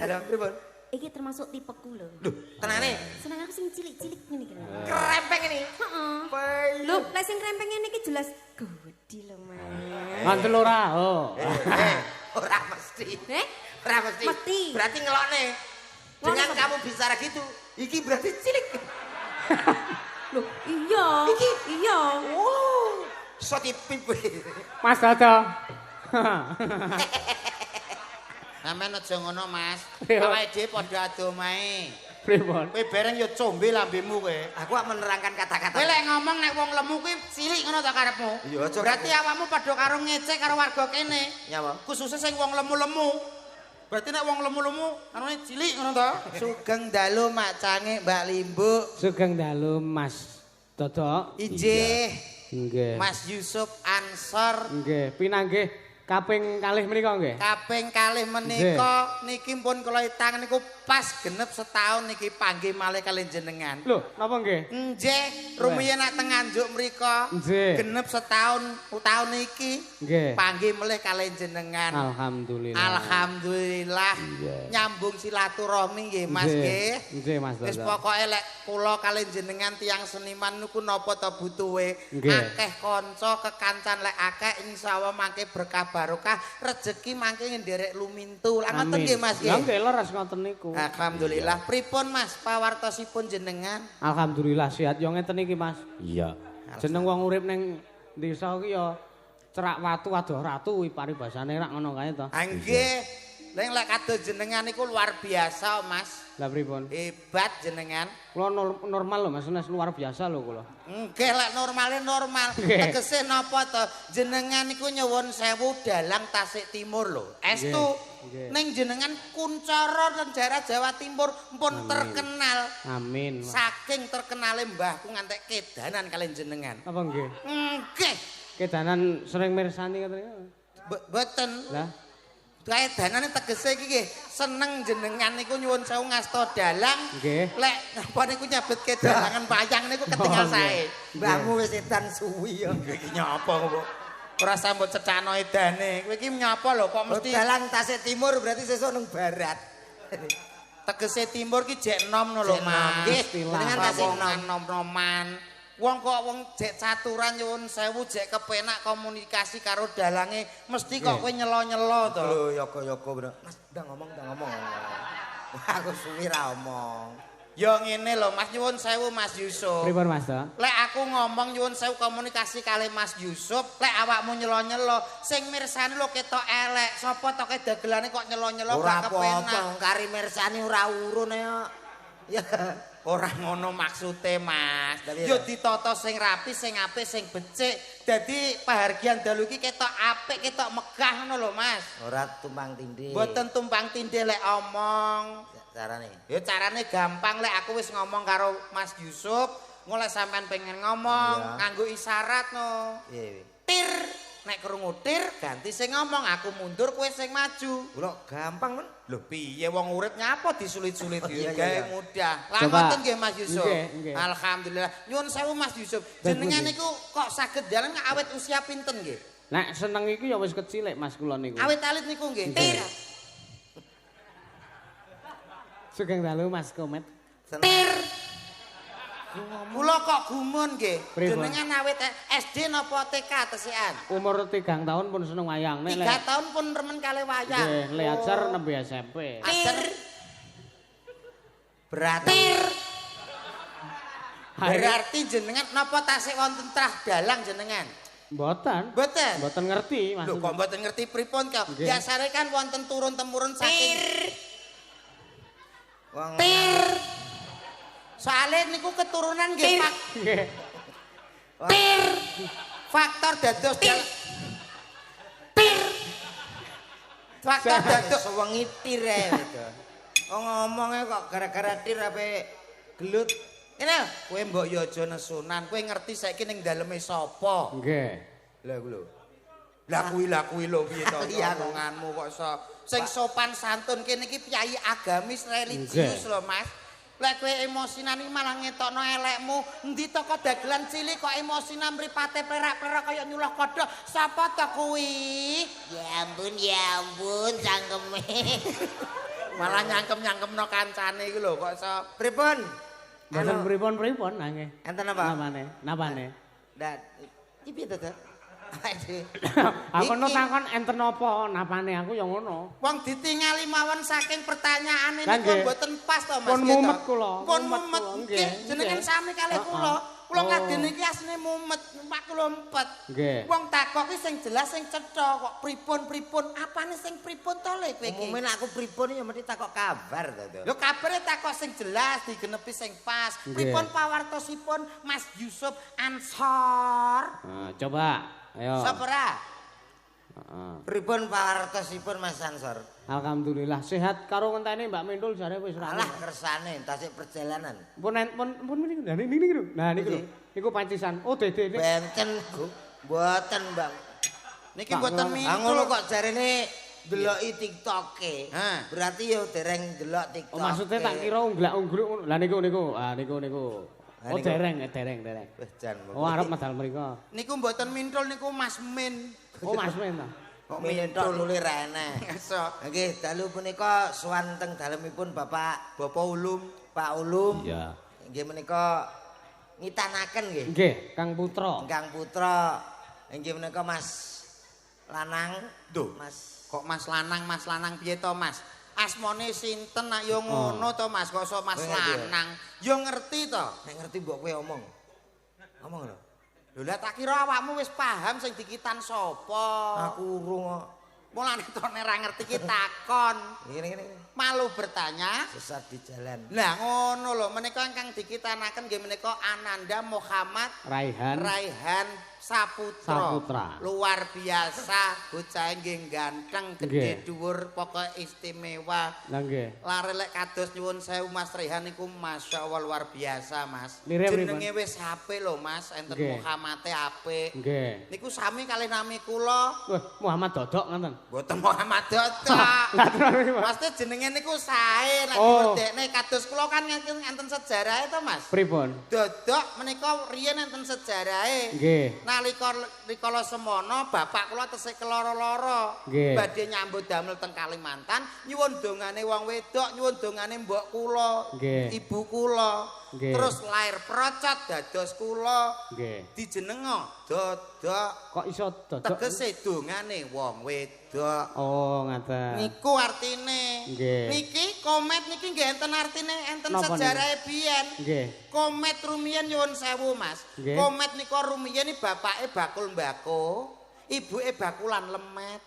Halo, pripun? Iki termasuk tipeku lho. Loh, tenane. Seneng aku sing cilik-cilik ngene iki. Krempeng ini. Heeh. Lho, lek sing krempeng ngene iki jelas gede lho, Mas. Mantul ora? Oh. Ora mesti. Ora mesti. Mesti. Berarti ngelokne. Dengan kamu bicara gitu, iki berarti cilik. Loh, iya. Iki? Iya. Oh, so tipip. Mas Dodo. Sampeyan aja ngono, Mas. Iya. Awake dhewe padha ado mae. Pripun? Kowe bareng ya combe lambemu kowe. Aku menerangkan kata-kata. Kowe lek ngomong nek wong lemu kuwi cilik ngono ta karepmu? Iya, aja. Berarti awakmu padha karo ngecek karo warga kene. Ya, Pak. Khususnya sing wong lemu-lemu. Berarti nek wong lemu-lemu anune cilik ngono ta? Sugeng dalu macange Mbak Limbu. Sugeng dalu Mas Dodo. Injih. Nggih. Mas Yusuf Ansor Nggih, pinanggih kaping kalih menika nggih. kaping kalih menika niki pun kula itang niku pas genep setahun niki panggih malih kalian jenengan. Lho, napa nggih? Nggih, rumiyin nak teng Nganjuk mriko Nggih. genep setahun tahun niki Nggih. panggih melih kalian jenengan. Alhamdulillah. Alhamdulillah Iya. nyambung silaturahmi nggih Mas Nggih. nggih. Nggih, Mas Wis Dodo. pokoke lek kula kalian jenengan tiyang seniman niku napa ta butuhe Nggih. akeh kanca kekancan lek akeh insyaallah mangke berkah barokah rezeki mangke nderek lumintu. Lah ngoten nggih Mas Lah nggih. nggih leres ngoten niku. Alhamdulillah. Pripun Mas pawartosipun jenengan? Alhamdulillah sehat yo ngeten iki, Mas. Iya. Jeneng wong urip ning desa iki ya cerak watu adoh ratu kuwi paribasane rak ngono kae to. Ah nggih. Lek kados jenengan niku luar biasa Mas. Lah pripun? Hebat jenengan. Kula normal lho Mas, luar biasa lho kula. Nggih lek normale normal. Nggih. Tegese napa to? Jenengan niku nyuwun sewu dalang Tasik Timur lho. Estu Nggih. ning jenengan kuncoro dan daerah Jawa Timur pun Amin. terkenal. Amin. Saking terkenale mbahku ngantek kedanan kalian jenengan. Apa nggih? Nggih. Kedanan sering mirsani katanya. Mboten. Lah, Kaedanane tegese iki nggih seneng jenengan niku nyuwun sewu ngasta dalang. nggih. Lek napa niku nyabet kedalangan wayang niku ketinggal Oh, sae. Mbahmu wis edan suwi ya. Iki nyapa kok? Ora sambut cecano edane. Kowe iki nyapa lho kok mesti Dalan Tasik Timur berarti sesuk nang barat. tegese timur ki jek nom lho Jek nom, Mas. nggih. Jenengan Jenengan tasik tasik nom-noman. Wong kok wong jek caturan nyuwun sewu jek kepenak komunikasi karo dalange mesti kok kowe nyelo-nyelo to. Lho yoko-yoko bro. Mas udah ngomong. Aku suwi ra omong. Ya ngene lho Mas nyuwun sewu Mas Yusuf. Pripun Mas to? Lek aku ngomong nyuwun sewu komunikasi kali Mas Yusuf, lek awakmu nyelo-nyelo, sing mirsani lho ketok elek. Sopo to dagelane kok nyelo-nyelo Ora gak kepenak. apa-apa, kari mirsani ora urun ya. Ya. Ora ngono maksude Mas. Tapi Yo ya. ditata sing rapi, sing apik, sing becik. Dadi pahargyan dalu iki ketok apik, ketok megah ngono lho Mas. Ora tumpang tindih. Mboten tumpang tindih lek omong. Carane. Ya carane gampang lek aku wis ngomong karo Mas Yusuf, ngoleh sampean pengen ngomong Iya. nganggo isyarat no. Iya. Tir, nek krungu tir ganti sing ngomong, aku mundur kowe sing maju. Kula gampang men. Lho piye wong urip nyapa disulit-sulit Iya, iki gawe iya. mudah. Lah Coba. ngoten nggih Mas Yusuf. Nggih, nggih. Alhamdulillah. Nyuwun sewu Mas Yusuf. Dan Jenengan pundi? niku kok saged jalan awet usia pinten nggih? Nek seneng iki ya wis kecil Mas kula niku. Awet alit niku nggih. Nggih. Tir. Sugeng dalu Mas Komet. Tir. Kula kok gumun nggih. Pripun? Jenengan awet SD napa TK tesian? Umur 3 tahun pun seneng wayang. Nek 3 tahun pun remen kali wayang. nggih, le ajar nembe SMP. Tir. Berarti Berarti jenengan napa tasik wonten trah dalang jenengan? Mboten. Mboten. Mboten ngerti Mas. Lho kok mboten ngerti pripun kok? Nggih. Biasane kan wonten turun-temurun saking wong soalnya niku keturunan nggih Pak. Nggih. Tir. Faktor dados Faktor dados sewengi tir gitu. Oh ngomongnya kok gara-gara tir ape gelut. Ini kowe mbok yo aja nesunan, kowe ngerti saiki ning daleme sapa? Nggih. Lah ku lho. Lah kuwi lho piye to Iya, omonganmu kok sing sopan santun kene iki piyai agamis religius lho Mas. Lek kowe emosinan iki malah ngetokno elekmu, endi to kok dagelan cilik kok emosinan mripate plerak-plerak kaya nyuluh kodhok. Sapa to kuwi? Ya ampun, cangkeme. Malah nyangkem-nyangkemno kancane iku lho kok iso. Pripun? Mboten pripun-pripun nangge. Enten apa? Napane? Ndak iki piye to, Dok? Aku no takon enten apa napane aku ya ngono. Wong ditingali mawon saking pertanyaane Lah, niku nggih. mboten pas to Mas. Pun nggih, mumet to? kula, Pun mumet mumet kula, nggih. nggih, Jenengan nggih. sami kalih kula. Kula ngadene iki asline mumet, Pak kula empet. Nggih. Wong takok ki sing jelas sing cetha kok pripun-pripun. Apane sing pripun to le kowe iki? Umume nek aku pripun ya mesti takok kabar to, Dok. Lho kabare takok sing jelas digenepi sing pas. Nggih. Pripun pawartosipun Mas Yusuf Ansor? Nah, coba ayo. Sapa ora? Heeh. Pripun pawartosipun Mas Ansor? Alhamdulillah sehat karo ngenteni Mbak Mindul jare wis ra. Alah kersane tasik perjalanan. Pun niku. Nah niku lho. Nah niku lho. Niku pancisan. Oh dede. Benten, mboten, Bang. Niki Pak, mboten ngono. Ah ngono mintul. kok jarene deloki TikTok-e. Hah. Berarti yo dereng delok TikTok. Oh maksudnya tak kira unglak-ungluk ngono. Lah niku. Ah niku. Ah, Oh niku. dereng. Wis jan. Oh arep medal mriko. Niku mboten mintul niku Mas Min. Oh Mas Men ta. Kok mintok mintul? nuli ra enak. Esok. Nggih, dalu punika sowan teng dalemipun Bapak Ulum. Pak Ulum. Iya. Nggih menika ngitanaken nggih. Nggih, Kang Putra. Kang Putra. Nggih menika Mas Lanang. Duh. Mas Kok Mas Lanang piye to Mas? Asmane sinten nak yo ngono to Mas, kok sok Mas Kowe ngerti ya? Lanang. Yo ngerti to. nek ngerti mbok kowe omong. Omong lho. Lho lah tak kira awakmu wis paham sing dikitan sapa. Aku urung kok. Mulane to nek ra ngerti ki takon. Ngene. Malu bertanya. Sesat di jalan. Lah ngono lho, menika ingkang dikitanaken nggih menika Ananda Muhammad Raihan Saputra. Luar biasa, bocah nggih ganteng, gedhe Nggih. dhuwur, pokoke istimewa. Lah nggih. Lare lek kados nyuwun sewu Mas Raihan niku masyaallah luar biasa Mas. Lire pripun? Jenenge wis apik lho Mas, enten Nggih. Muhammad apik. Nggih. Niku sami kalih nami kula. Wah, Muhammad Dodok ngoten. Mboten Muhammad Dodok. Lah terus Maksudnya jenenge niku sae nek Oh. ngedekne kados kula kan enten sejarahe to Mas. pripun? Dodok menika riyen enten sejarahe. Nggih. Nalika rikala semono bapak kula tesih keloro-loro. Nggih. Badhe nyambut damel teng Kalimantan, nyuwun dongane wong wedok, nyuwun dongane mbok kula, Nggih. ibu kula. Nggih. Terus lair procot dados kula. Nggih. Dijenengo Dodok. Kok iso Dodok? Tegese dongane wong wedok. Oh, ngaten. Niku artine. Nggih. Niki komet niki nggih enten artine enten Napa sejarahe biyen. Nggih. Komet rumiyin nyuwun sewu Mas. Nggih. Komet nika rumiyin iki bapake bakul mbako, ibuke bakulan lemet.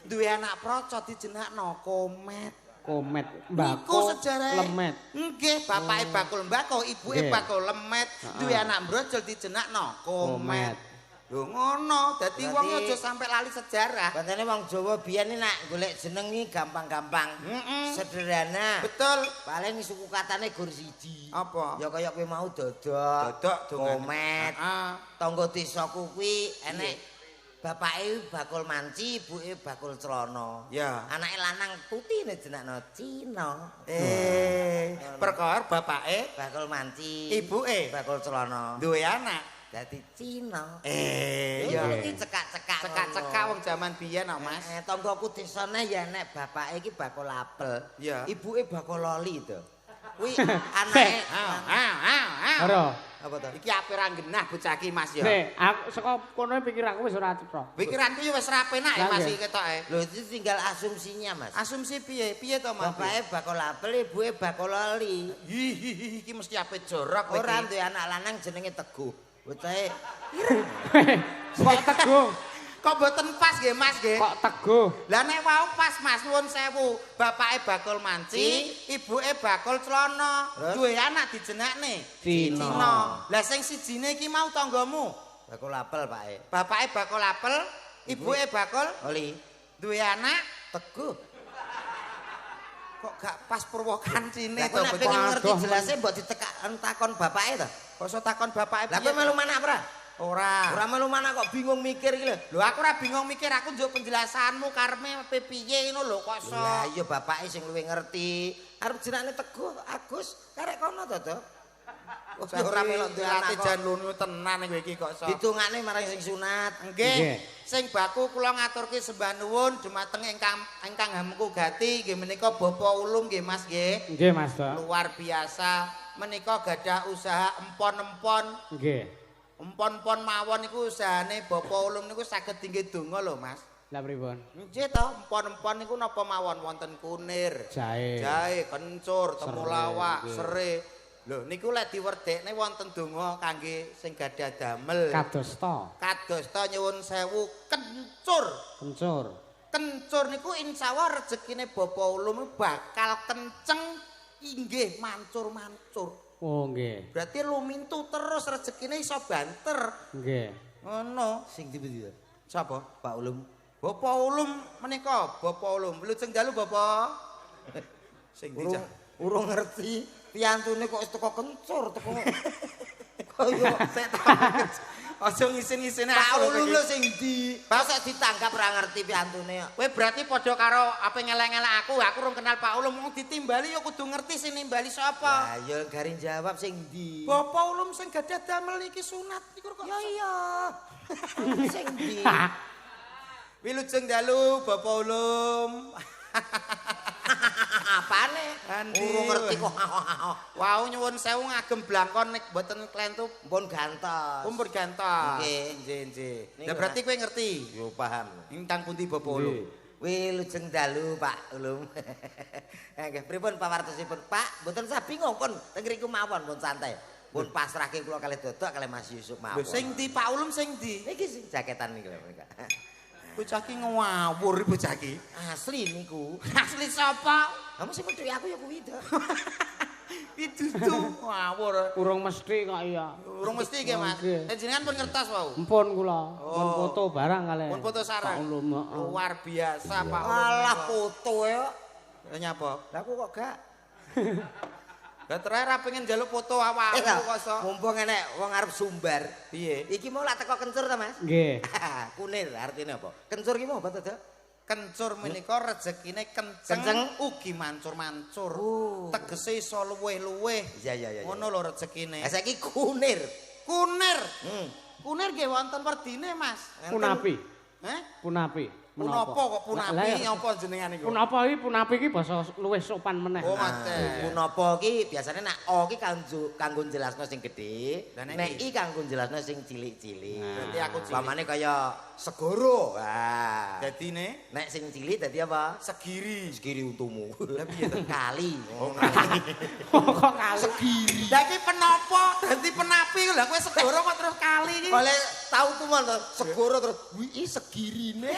Duwe anak procot dijenakno Komet. Komet, Niku mbako, sejarahe. lemet. Nggih, bapake bakul mbako, ibuke Nggih. bakul lemet, duwe anak brojol dijenakno Komet. Komet. Lho ngono, dadi Berarti- wong aja sampe lali sejarah. Bantene wong Jawa biyen iki nak golek jeneng iki gampang-gampang. Sederhana. Betul. Paling suku katane gur siji. Apa? Ya kaya kowe mau Dodok, Dodok dongane. Komet. Heeh. Tangga desaku kuwi enek bapake bakul manci, ibuke bakul celana. Ya. Anake lanang putine jenakno Cina. Perkara bapake, Bakul manci, ibuke bakul celana. duwe anak. Dadi Cina. Iya. Ya iki cekak-cekak. Cekak-cekak wong jaman biyen kok, Mas. Tanggaku desane ya nek bapake iki bakul apel, Iya. ibuke bakul loli to. Kuwi anake Ora. apa to? Iki ape ra genah bocah iki, Mas ya. Nek aku saka kono pikiranku wis ora cetha. Pikiranku yo wis ra penak ya, Lah, Mas nggih. iki ketoke. Lho itu tinggal asumsinya, Mas. Asumsi piye? Piye to, Mas? Bapake bakul apel, ibuke bakul loli. Hihihi, iki mesti ape jorok kowe Ora iki. duwe anak lanang jenenge Teguh. Bocahe Kok teguh? Kok mboten pas nggih, Mas nggih? Kok teguh? Lah nek wau pas Mas nuwun sewu, bapake bakul manci, ibuke bakul celana, Terus? duwe anak dijenakne Cina. Lah sing sijine iki mau tanggamu, bakul apel, Pak. bapake bakul apel, ibuke bakul Loli. duwe anak, Teguh. kok gak pas Purwakancine Lah to kok nek bocah. pengen ngerti Aduh, jelasnya mbok ditekak takon bapake to. Kok iso takon bapake Lah kowe melu manak ora? Ora. Ora melu manak kok bingung mikir iki lho. Lho aku ora bingung mikir, aku njuk penjelasanmu karme ape piye ngono lho kok iso. Lah iya bapake sing luwih ngerti. Arep jenenge Teguh Agus karek kono to, Dok. Ora melok dilate jan lunu tenan kowe iki kok sok. Ditungane marang sing sunat. Nggih. Sing baku kula ngaturke sembah nuwun dumateng ingkang hamku gati nggih menika Bapak Ulum nggih Mas nggih. Nggih Mas Tok. Luar biasa menika gadah usaha empon-empon. Nggih. Empon-empon mawon niku usahane Bapak Ulum niku saged tinggi donga lho Mas. Lah pripun? Nggih to, empon-empon niku napa mawon wonten kunir, Jahe, kencur, temulawak, nggih. sere. Lho niku lek diwerdekne wonten donga kangge sing gadah damel. kadosta, Kadosta nyuwun sewu kencur. kencur. Kencur niku insyaallah rezekine Bapak Ulum bakal kenceng inggih mancur-mancur. Oh nggih. Berarti lumintu terus rezekine iso banter. Nggih. Ngono. Sing ndi? Sapa? Pak Ulum. Bapak Ulum menika, Bapak Ulum. Lujeng dalu Bapak. Sing dijak. Urung ngerti piantune kok wis teko kencur teko. Kaya sik tak. Aja ngisin-ngisine Pak aku Ulum iki. lho sing ndi? Masa ditanggap ora ngerti piantune kok. Kowe berarti padha karo apa ngelek-ngelek aku urung kenal Pak Ulum, wong ditimbali ya kudu ngerti sing nimbali sapa. Lah ya garing jawab sing ndi? Bapak Ulum sing gadah damel iki sunat iku kok. Ya iya. Sing ndi? Wilujeng dalu Bapak Ulum. Apane? Andi. Urung ngerti kok. Wau nyuwun sewu ngagem blangkon nek mboten klentu Pun gantos. kumpul gantos. Nggih. Nggih. Niku Lah berarti kowe ngerti. Yo paham. Ingkang pundi Bapak Ulum? Wilujeng dalu Pak Ulum. Nggih, pripun pawartosipun Pak? Mboten usah bingung pun teng ngriku mawon pun santai. Pun pasrahke kula kalih Dodok kalih Mas Yusuf mawon. Lho sing ndi Pak Ulum sing ndi? Niki sing jaketan niki lho menika. Bocah ki ngawur bocah ki. Asli niku. Asli sapa? Kamu sing metu aku ya kuwi to. Pidudu ngawur. Urung mesti kok iya. Urung mesti nggih Mas. Nggih. Jenengan pun ngertos wau. Empun kula, pun Oh. foto barang kalih. Pun foto sareng. Pak Ulum, heeh. Luar biasa Pak Ulum. Alah foto ya. Nyapa? Lah aku kok gak. Lah terakhir ra pengen njaluk foto awakmu kok sok. Mumpung enek wong arep sumbar. Piye? Iki mau lak teko kencur ta, Mas? Nggih. Kunir artine apa? Kencur ki mau apa to, Dok? Kencur menika rezekine kenceng, Kenceng. ugi mancur-mancur. Oh. Tegese iso luweh-luweh. Iya iya iya. Ngono lho rezekine. Lah saiki kunir. Kunir. Hmm. Kunir nggih wonten werdine, Mas. Punapi, Heh? punapi. Punapa kok Lah, punapi ya. apa jenengan iku? Punapi iki basa luwih sopan meneh. Oh, mate. Punapa ki biasane nek O ki kanggo jelasno sing gedhe, Lah, nek nek I? I kanggo jelasno sing cilik-cilik. Berarti aku cilik. Pamane kaya segoro. Wah. Dadine Nek sing cilik dadi apa? segiri. Segiri untumu. Lah piye to? Kali. Oh, Kok kali. segiri. Lah iki penapa dadi penapi lha kowe segoro kok terus kali iki. Oleh tau tuman to, segoro terus wi segirine.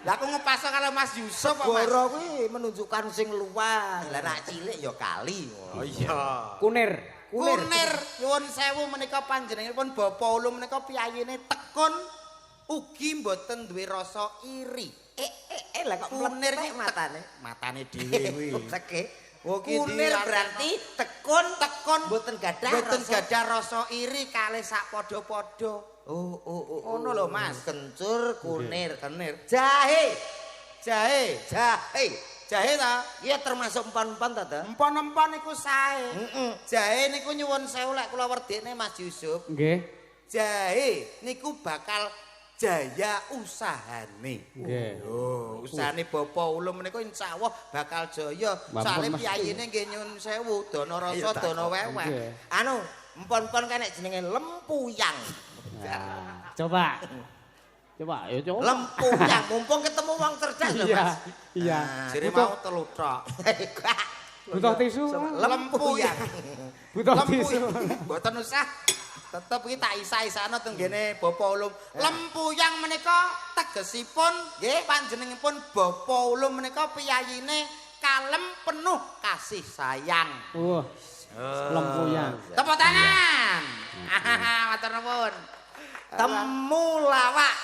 Lah aku ngepaso karo Mas Yusuf kok, Mas. Segoro kuwi menunjukkan sing luas. Lah nek cilik ya kali. Oh iya. Kunir. Kunir nyuwun sewu menika panjenenganipun Bapak Ulum menika piyayine tekun ugi mboten duwe rasa iri. Lah kok Kunir mletek ki matane. Matane dhewe kuwi. Teke. Oh, ki Kunir dilarang. berarti tekun Tekun mboten gadah mboten rasa. gadah rasa iri kalih sak padha-padha. Oh. Ngono lho, Mas. Kencur, kunir, Kenir. jahe. Jahe. Jahe ta? Iya termasuk empan-empan ta, Dok? Empon-empon iku sae. Heeh. Jahe niku nyuwun sewu lek kula werdekne Mas Yusuf. Nggih. Jahe niku bakal jaya usahane. Nggih. Oh, usahane Bapak Ulum menika insyaallah bakal jaya. Mbak, Sale mesti. piyayine nggih nyuwun sewu, dana Iya, rasa, tak dana kok. weweh. Nggih. Anu, empon-empon kan nek jenenge lempuyang. Nah, coba. Coba, ya coba. Lempuyang, mumpung ketemu wong cerdas lho, Iya, Mas. iya. Jere Butuh mau telu tok. butuh tisu. Lempuyang. Butuh tisu. Mboten usah. Tetep iki tak isa-isana teng ngene Bapak Ulum. Lempuyang menika tegesipun nggih panjenenganipun Bapak Ulum menika piyayine kalem penuh kasih sayang. Wah. Lempuyang. Tepuk tangan. Matur nuwun. Temulawak.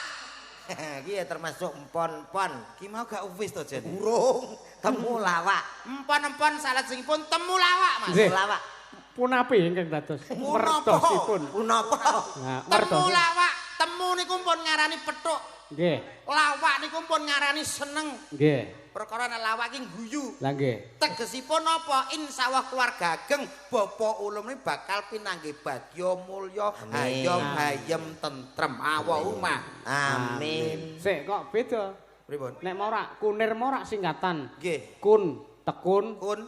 Iki ya termasuk empon-empon. Ki mau gak wis to Jen? Burung temulawak. Empon-empon salajengipun temulawak, Mas. Nggih. Temulawak. Punapi ingkang dados Punapa? merdosipun. Punapa? Nah, merdos. Temulawak, temu niku pun ngarani pethuk. Nggih. Lawak niku pun ngarani seneng. Nggih. Perkara nek lawak iki guyu. Lah nggih. Tegesipun apa? Insyaallah keluarga ageng Bapak Ulum ini bakal pinanggih bagya mulya, hayom hayem tentrem Allahumma. Amin. Sik kok beda. Pripun? Nek morak kunir morak singkatan. Nggih. Kun, tekun, Kun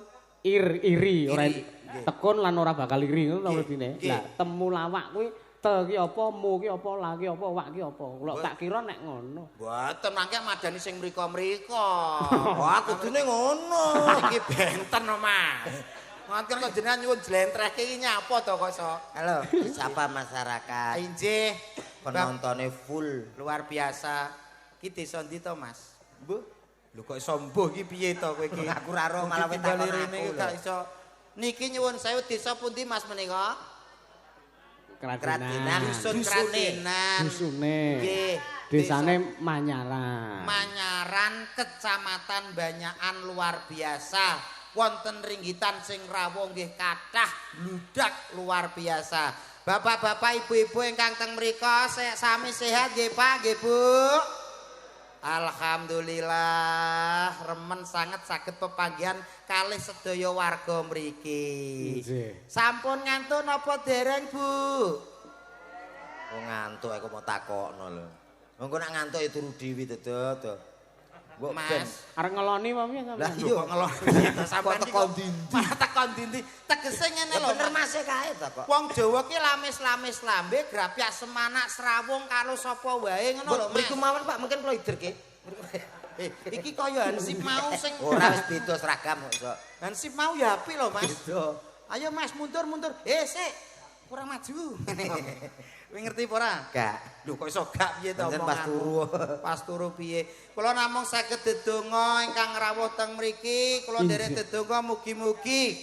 iri ora Iri, nggih. tekun lan ora bakal iri ngono Nggih, mestine. nggih. Lah temu lawak kuwi te ki apa, mu ki apa, la ki apa, wak ki apa. Kula tak kira nek ngono. Mboten mangke madani sing mriko-mriko. Wah, kudune ngono. Iki benten no, Mas. Ngoten kok jenengan nyuwun jlentrehke iki nyapa to kok iso. Halo, sapa masyarakat? Injih, Penontonnya full. luar biasa. Iki desa ndi to, Mas? Mbuh. Lho kok iso mbuh iki piye to kowe iki? Aku ra roh malah tinggal takon rene aku iki gak iso. Niki nyuwun sewu desa pundi Mas menika? Kradenan. Dusun Kradenan. Dusune. Nggih. Desane Manyaran. Manyaran Kecamatan Banyakan luar biasa. Wonten ringgitan sing rawuh nggih kathah bludak luar biasa. Bapak-bapak, ibu-ibu ingkang teng mriku sami sehat nggih Pak, nggih Bu. Alhamdulillah remen sangat saged pepanggihan kalih sedaya warga mriki. Nggih. Sampun ngantun apa dereng, Bu? Oh ngantuk aku mau takokno lho. Engko nak ngantuk ya turu dhewe to. Mbok ben. Mas, Arep ngeloni apa piye Lah sampean? iya kok ngelon. Sampeyan Kok teko ndi? Malah teko ndi? Tegese ngene Ya lho. bener Mas. Mas kae to kok. Wong Jawa ki lamis-lamis lambe grapyak semanak serawung karo sapa wae ngono lho, Mas. Mriku mawon Pak, mungkin kula iderke. Iki kaya Hansip mau sing Ora wis beda seragam kok iso. Hansip mau ya apik lho, Mas. Beda. Ayo Mas mundur. Sik. Kurang maju. Kowe ngerti apa ora? Gak. Lho kok iso gak piye to Pancen omonganmu? pas turu. Pas turu piye? Kula namung saged dedonga ingkang rawuh teng mriki, kula nderek dedonga mugi-mugi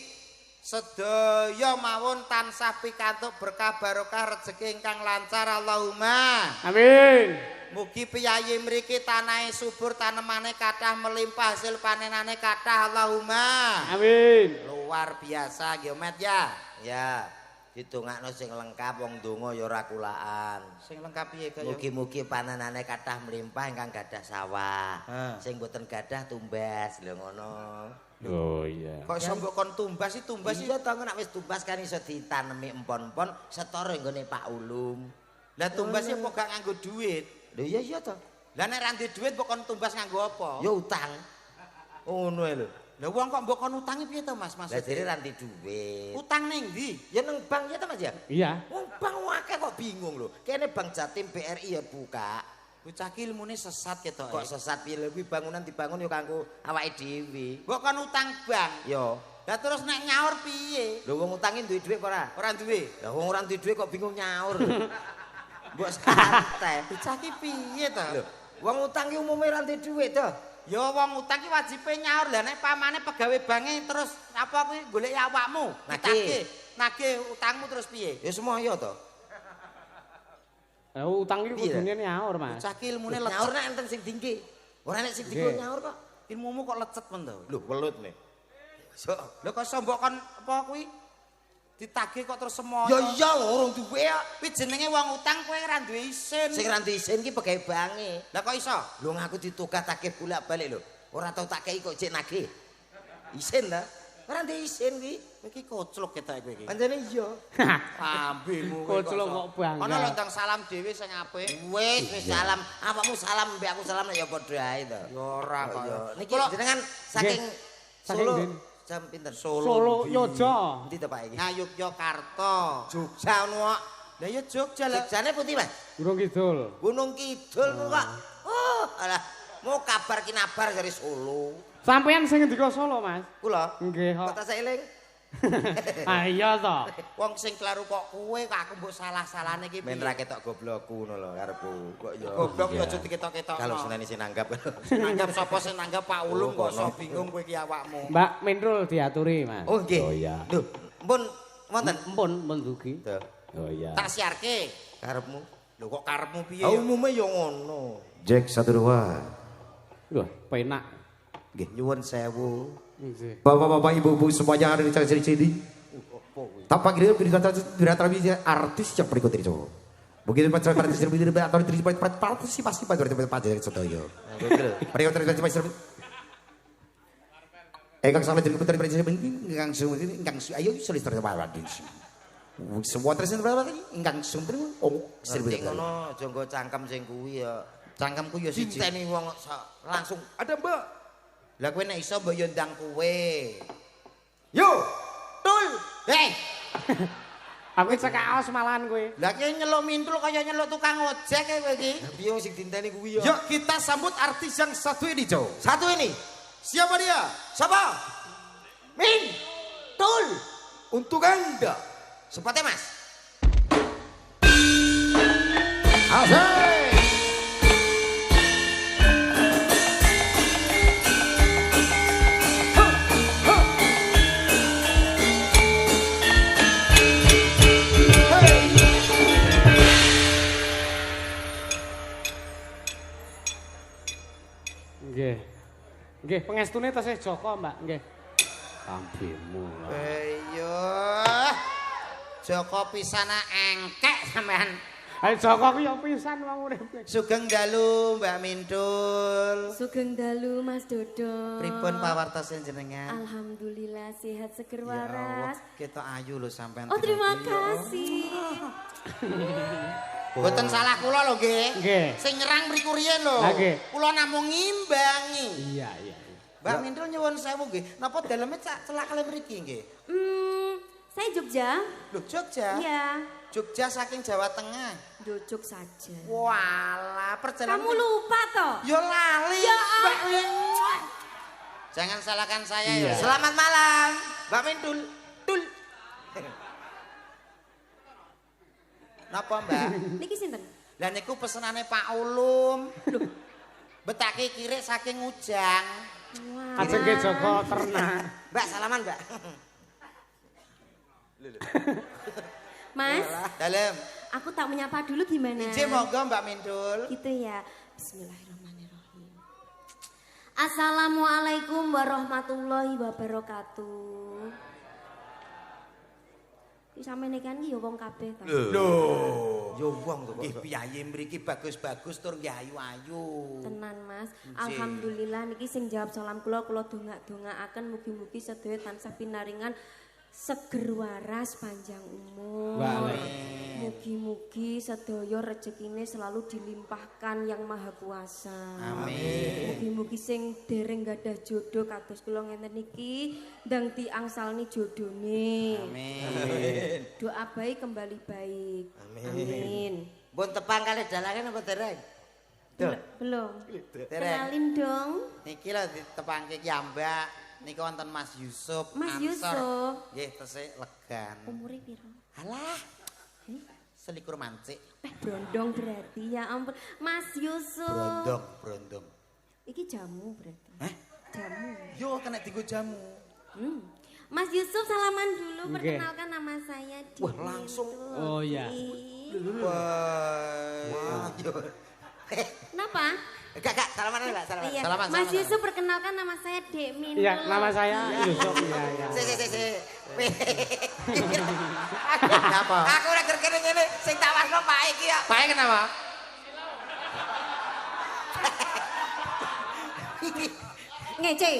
sedaya mawon tansah pikantuk berkah barokah rezeki ingkang lancar Allahumma. Amin. Mugi piyayi mriki tanahe subur, tanemane kathah melimpah, hasil panenane kathah Allahumma. Amin. Luar biasa nggih Met ya. Ya, ditungakno sing lengkap wong donga ya ora kulaan. Sing lengkap piye kaya? Mugi-mugi panenane kathah melimpah ingkang gadah sawah. Ha. Sing boten gadah tumbas lho ngono. Oh iya. Kok iso mbok kon tumbas iki tumbas iki. Iya to nek wis tumbas kan iso ditanemi empon-empon setara nggone Pak Ulum. Lah tumbas iki kok gak nganggo duit. Lho iya to. Lah nek ra ndek duit mbok kon tumbas nganggo apa? Ya utang. Ngono ae lho. Lah wong kok mbok kon utangi piye to Mas? Lah jere ra ndek duit. Utang ning ndi? Ya nang bank ya to Mas ya. Iya. Wong bank akeh kok bingung lho. Kene Bank Jatim BRI ya buka. Bocah ki ilmune sesat ketok. Kok sesat piye lho bangunan dibangun ya kanggo awake dhewe. Mbok kon utang bank. Ya. Lah terus nek nyaur piye? Lho wong utangi duwe dhuwit ora? Ora duwe. Lah wong ora duwe dhuwit kok bingung nyaur. Mbok santai. Bocah ki piye to? Lho, wong utang ki umume ora duwe dhuwit to. Ya wong utang ki wajibe nyaur. Lah nek pamane pegawe banke terus apa kuwi golek awakmu. Nagih. Nagih utangmu terus piye? Ya semoyo to. Utang iki Piye? kudune nyaur, Mas. Bocah ki ilmune Nyaur lecet. nek enten sing dingke. Ora nek sing dingke Nggih. nyaur kok. Ilmumu kok lecet men to. Lho welut nih. So, Lho kok iso mbok kon apa kuwi? Ditagih kok terus semoyo. ya iya urung duwe ya. Kuwi jenenge wong utang kowe ora duwe isin. Sing ra duwe isin ki pegawe bange. Lah kok iso? Lho ngaku ditugas takeh bolak-balik lho. Ora tau tak kei kok cek nagih. Isin ta? Ora duwe isin ki. Kowe iki koclok ketok kowe iki. Pancene iya. Ambemu kowe Koclok kok bangga. Ana lontang salam dhewe sing apik. Wis salam. Awakmu salam mbek aku salam nek ya padha ae to. Ya ora kok. Ya. Niki Kula jenengan saking Saking Solo ndi? jam pinten? Solo Yojo. Endi to Pak iki? Ngayogyakarta. Jogja ngono kok. Lah ya Jogja lah. Jogjane pundi, Mas? Gunung Kidul. Gunung Kidul kok. Oh, alah. Mau kabar kinabar dari Solo. Sampeyan sing ngendika Solo, Mas? Kula. Nggih, kok. Kok tak eling. Ah iya to. Wong sing kelaru kok kowe kok aku mbok salah-salahne iki Men ra ketok goblokku ngono lho karepku. Kok ya. Goblok ya aja diketok-ketokno. Kalau seneni sing nanggap. nanggap sapa sing nanggap Pak Ulung Oh, kok iso kono. bingung kowe iki awakmu. Mbak Minrul diaturi, Mas. Oh nggih. Oh iya. Lho, mpun wonten. Mpun dugi. Tuh, Oh iya. Tak siarke. karepmu. Lho kok karepmu piye? Ah ya? umume ya ngono. Jack 1-2. Lho, penak. Nggih, nyuwun sewu. Nggih. Bapak-bapak, ibu-ibu semuanya ada di sini. Tampak ini berita artis yang berikut ini cowok. Begitu partisipasi pada partisipasi pada pajak Sotoyo. Gokil. Berikut Ingkang salah jeneng putri princess ingkang ayo solistri Pawadin. Semua tresna ingkang sumpri Ngerti ngono aja nggo cangkem sing kuwi ya. Cangkemku ya siji. Dinteni wong langsung ada Mbak. Lah kowe nek iso mbok yo ndang kowe. Yo, tul. Hei, Aku cekaos malahan kowe. lah ki nyeluk mintul kaya nyeluk tukang ojek kowe iki. Lah piye sing dinteni kuwi ya? Yuk kita sambut artis yang satu ini, Joe. Satu ini. Siapa dia? Siapa? Min. Tul. Untuk Anda. Sepatnya Mas. Asik. Nggih. Nggih, pengestune tasih Joko, Mbak. Nggih. Tambemu. Ayo. Joko pisana engkek sampean. Ayo Joko ku yo pisan wong urip. Sugeng dalu Mbak Mintul. Sugeng dalu Mas Dodo. Pripun pawartos jenengan? Alhamdulillah sehat seger Ya Allah, waras. kita ayu lho sampean. Oh terima Ya kasih. Boten salah kula lho nggih. Nggih. Sing nyerang mriku riyen lho. Lah, nggih. Kula namung ngimbangi. Iya. Mbak Mintul nyuwun sewu nggih. Napa daleme celak kali mriki nggih? Saya Jogja. Lho Jogja. Iya. Jogja saking Jawa Tengah. Duduk saja. Walah, perjalanan Kamu lupa toh? Yo lali. Ya Mbak Mintul. Jangan salahkan saya ya. Iya. Selamat malam, Mbak Mintul. Tul. Napa, Mbak? Niki sinten? Lah niku pesenane Pak Ulum. Betake kirik saking Ujang. Wah. Ajeng ke Joko ternak. Mbak salaman, Mbak. Mas, Dalem. aku tak menyapa dulu gimana? Ije monggo Mbak Mintul. Gitu ya. Bismillahirrahmanirrahim. Assalamualaikum warahmatullahi wabarakatuh. Iki sampeyan kan iki ya wong kabeh to. Yo wong to. Nggih piyayi mriki bagus-bagus tur nggih ayu-ayu. Tenan Mas. Alhamdulillah niki sing jawab salam kula dongak-dongakaken mugi-mugi sedaya tansah pinaringan seger waras panjang umur. Mugi-mugi sedaya rezekine selalu dilimpahkan yang maha kuasa. Amin. Mugi-mugi sing dereng gadah jodoh kados kula ngenten iki ndang diangsalni jodone. Amin. Doa baik kembali baik. Amin. Pun tepang kali dalane apa dereng? Belum. Dereng. Kenalin dong. Niki lho ditepangke ki Mbak. Niki wonten Mas Yusuf. Mas Ansor. Yusuf. Nggih tesih legan. Umure piro? Alah. Selikur mancik. Brondong berarti ya ampun. Mas Yusuf. Brondong. Iki jamu berarti. Hah? Jamu. Yo kena digo jamu. Mas Yusuf salaman dulu. Nggih. Perkenalkan nama saya. Wah, langsung. Oh, iya. Wah. Yo. Kenapa? Gak, salaman Mbak, salaman. Iya. Salaman, Mas salaman. Yusuf perkenalkan nama saya Dek Minul. Iya, nama saya Yusuf. Iya. Si. Napa? Aku ora gerkene ngene sing tak wasno Pak iki ya. Pae kenapa? Ngece.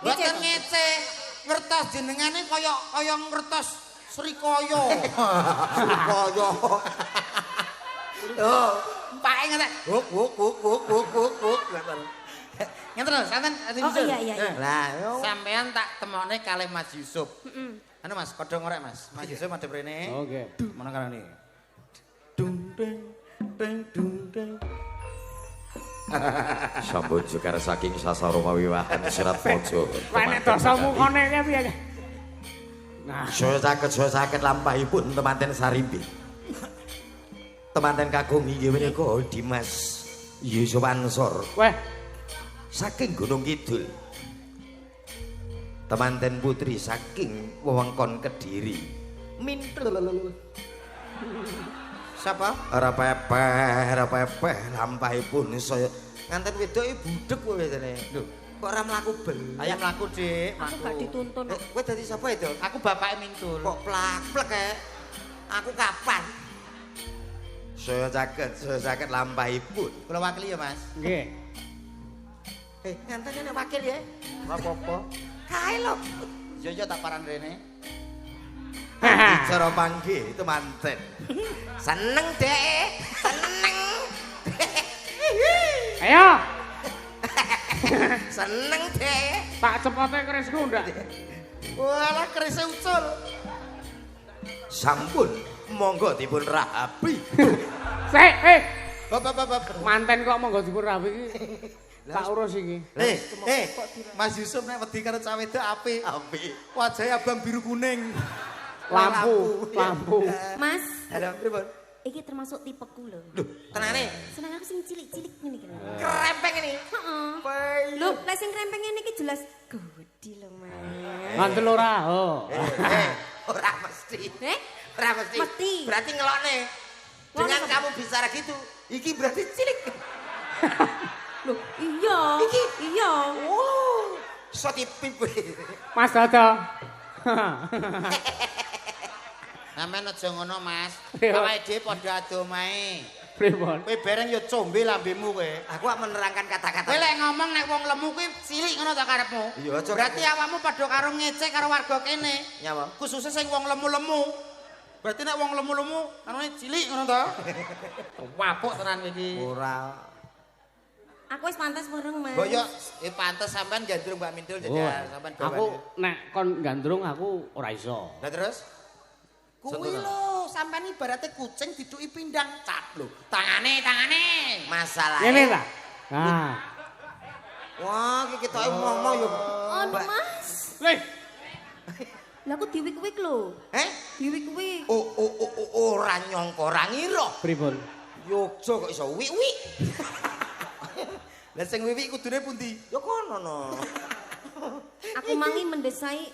Boten ngece. Ngertos jenengane kaya ngertos Srikaya. Kaya. Oh, pae ngene. Wuk. Ngenten lho, santen Oh iya. Lah, yo. Sampean tak temokne kalih Mas Yusuf. Anu Mas, kodho ngorek Mas. Mas Yusuf madhep rene. Oke. Mana karane? Sambut juga saking sasaroma wiwahan serat pojo. Nek dosamu kene ki piye? Nah, Saya sakit lampahipun temanten Sarimbi. Temanten kakung inggih menika Dimas Yusuf Ansor weh, saking Gunung Kidul. Temanten putri saking wewengkon Kediri. Mintul. Sapa? Ora pepeh lampahipun saya Nganten wedoke budhek kowe wetene. Lho, kok ora mlaku bel. Ayo mlaku, Dik. Aku gak dituntun. Kowe dadi sapa itu? Aku bapake Mintul. Kok plak-plek kae. Aku kapan? saya sakit lampahipun. Kula wakili ya, Mas. nggih. Nganten nek wakil ya. Ora apa-apa. Hai lho. Yo tak paran rene. Cara panggih itu manten. Seneng, Dek. Seneng. Ayo. Seneng, Dek. Tak cepote kerisku ndak. Walah kerise ucul. Sampun, monggo dipun rahapi. Sik, Bab. manten kok monggo dipun rapi iki. Tak urus iki. Mas Yusuf nek wedi karo cah wedok apik. Apik. Wajahe abang biru kuning. Lampu. Mas, Halo, pripun? iki termasuk tipeku lho. Loh, tenane. Seneng aku sing cilik-cilik ngene iki. Krempeng ini. Heeh. Lho, lek sing krempeng ngene iki jelas gede lho, Mas. Ngantel ora? Oh. Ora mesti. Ora mesti. Mesti. Berarti ngelokne. Dengan kamu bicara gitu, iki berarti cilik. Loh, iya. Iya. Oh, so tipip. Mas Dodo. Sampeyan aja ngono, Mas. Iya. Awake dhewe padha adomae. Pripun? Kowe bareng ya combe lambemu kowe. Aku gak menerangkan kata-kata. Kowe lek ngomong nek wong lemu kuwi cilik ngono ta karepmu? Iya, aja. Berarti awakmu padha karo ngecek karo warga kene. Nyapa? Khususnya sing wong lemu-lemu. Berarti nek wong lemu-lemu anune cilik ngono ta? Wapuk tenan iki. Ora. Aku wis pantes bareng, Mas. Mbok yo pantes sampean gandrung Mbak Mindul jajal sampean Aku nek kon gandrung aku ora iso. Lah terus? kuwi lho sampean ibaratnya kucing diduki pindang cap lho. Tangane. Masalah. Ngene ta? Nah. Wah, iki ketoke ngomong yo. Ono, Mas. Wih, Lah aku diwik-wik lho. Diwik-wik. Ora nyangka, ora ngira. pripun? Yogja kok iso wik-wik. Lah sing wiwik kudune pundi? Ya kono no. Aku mangi mendesai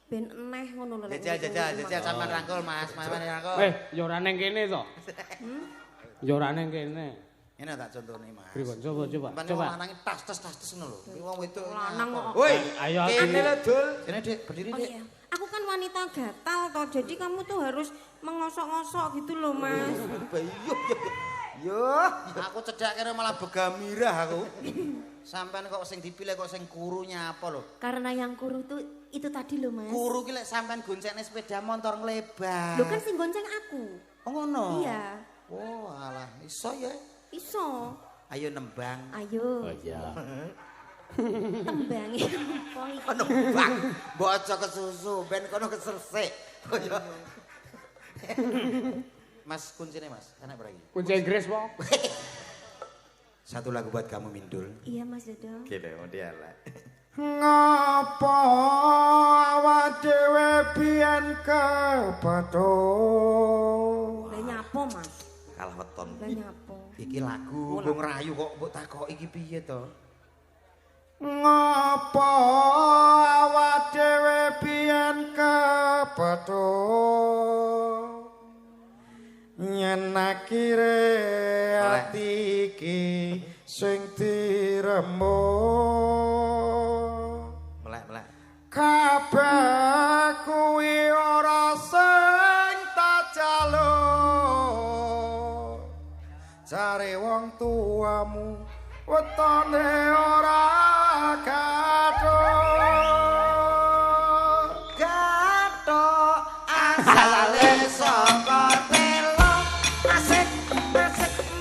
ben eneh ngono lho. Jajal sampean rangkul Mas, sampean rangkul. Ya ora neng kene to. Ya ora neng kene. Ngene tak contone Mas. Pripun? Coba. Coba lanange tas ngono lho. Kuwi wong wedok. Lanang kok. Woi, Ayo kene lho, Dul. Kene Dik, berdiri Oh Dik. iya. Aku kan wanita gatal toh. Jadi kamu tuh harus mengosok-ngosok gitu loh, Mas. Yo. Aku cedak kira malah begamirah aku. Sampean kok sing dipilih kok sing kurunya apa lho? Karena yang kuru tuh itu tadi loh, Mas. Kuru ki lek sampean goncengne sepeda motor nglebar. Loh kan sing gonceng aku. Oh ngono. Iya. Oh alah, iso ya. Iso. Ayo nembang. Ayo. Oh iya. Tembangi. Kono bang, boco kesusu, ben kono kesersik. Mas kuncine Mas, enak beragi. Kunci Inggris po. Satu lagu buat kamu Mindul. Iya, Mas Dodo. Gitu, dia lah. Ngapa awak dhewe biyen kepatho Lah nyapo, Mas. Kalah weton. Lah nyapo. Iki lagu mbok ngrayu kok mbok takoki iki piye to? Ngapa awak dhewe biyen kepatho yen akhire ati iki sing dirembuk Melek. kabeh kuwi ora sing tak jaluk jare wong tuamu wetone ora Gathok asale saka telo asik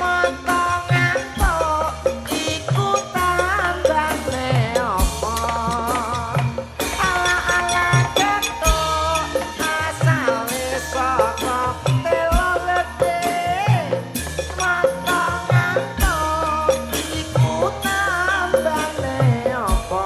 montong entuk iku tambane apa ala gathok asale saka telo gede montong entuk iku tambane apa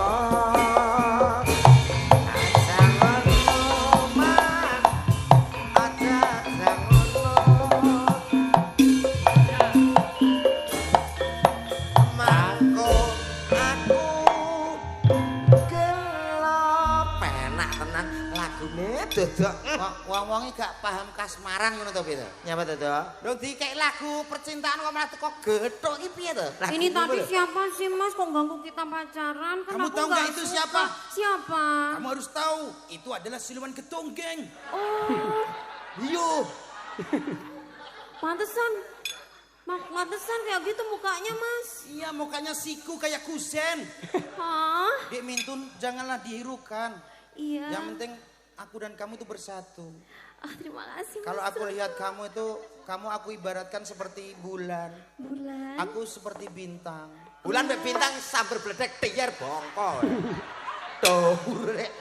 Dodok wong-wonge gak paham kasmaran ngono to piye to? Nyapa Dodok? Lho dikek lagu percintaan kok malah teko gethuk iki piye to? Ini tadi siapa sih, Mas? Kok ganggu kita pacaran? Kan Kamu aku tahu nggak itu suka. siapa? Siapa? Kamu harus tahu, itu adalah siluman ketonggeng. Oh, Iyo. pantesan. Pantesan kayak gitu mukanya, Mas. Iya, mukanya siku kayak kusen. Hah? Dek Mintun, janganlah dihirukan. Iya. Yang penting aku dan kamu itu bersatu. Ah, terima kasih, Mas. Kalau aku lihat kamu itu, kamu aku ibaratkan seperti bulan. Bulan. Aku seperti bintang. Bulan mbek bintang sambar bledek tiyer bongko. Tuh, rek.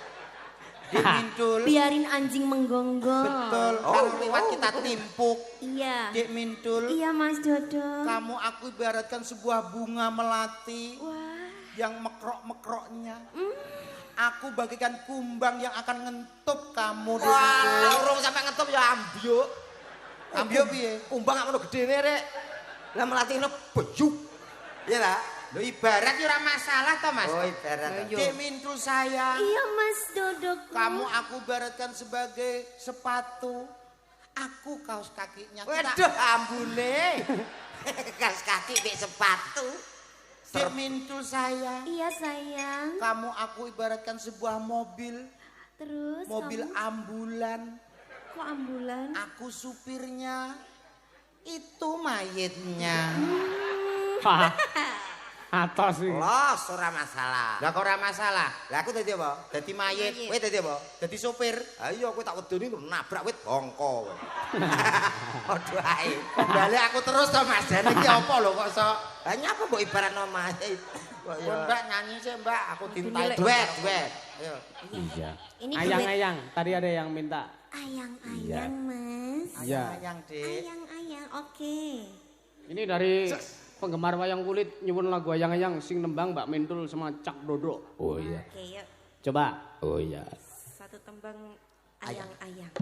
Dek Mintul. Biarin anjing menggonggong. Betul, kalau lewat kita timpuk. Iya. Dek Mintul. Iya, Mas Dodo. Kamu aku ibaratkan sebuah bunga melati. Wah. Yang mekrok-mekroknya. Aku bagikan kumbang yang akan ngentup kamu. Dek Mintul. Wah, urung sampe ngetop ya ambyuk. Ambil piye? Kumbang gak ngono gedene rek. Lah melatihne bejuk. Iya lah. Loh ibarat ya ora masalah toh Mas. Oh, ibarat. Dek Mintul sayang. Iya, Mas Dodo. Kamu aku ibaratkan sebagai sepatu. Aku kaos kakinya. Waduh, ambune. Kaos kaki mek sepatu. Dek Mintul sayang. Iya, sayang. Kamu aku ibaratkan sebuah mobil. Terus Mobil kamu... ambulan. Kok ambulan? Aku supirnya. Itu mayitnya. Atas sih. Los ora masalah. Lah kok ora masalah. Lah aku dadi apa? Dadi mayit. Kowe dadi apa? Dadi supir. Ayo aku tak wedoni nabrak wit bongko. Aduh ae. Kembali aku terus toh Mas. Jane iki apa lho kok sok. Lah nyapa mbok ibaratno mayit. Kok Pun Mbak nyanyi sih Mbak, aku tintai duet, duet. Ayo. Iya. Ini Ayang-ayang, tadi ada yang minta. Ayang-ayang, Mas. Iya. Ayang, Dek. Ayang-ayang, oke. Ini dari penggemar wayang kulit nyuwun lagu ayang-ayang sing nembang Mbak Mintul sama Cak Dodo. Oh iya. Oke, yuk. Coba. Oh iya. Satu tembang ayang-ayang.